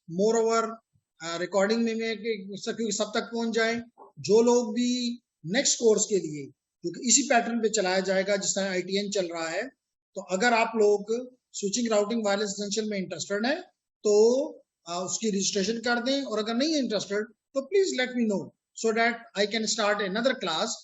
Moreover, recording में क्योंकि सब तक पहुंच जाए, जो लोग भी नेक्स्ट कोर्स के लिए जो कि इसी पैटर्न पे चलाया जाएगा जिस तरह ITN चल रहा है, तो अगर आप लोग स्विचिंग राउटिंग वायरलेस एसेंशियल में इंटरेस्टेड हैं तो उसकी रजिस्ट्रेशन कर दें, और अगर नहीं है इंटरेस्टेड तो please let me know so that I can start another class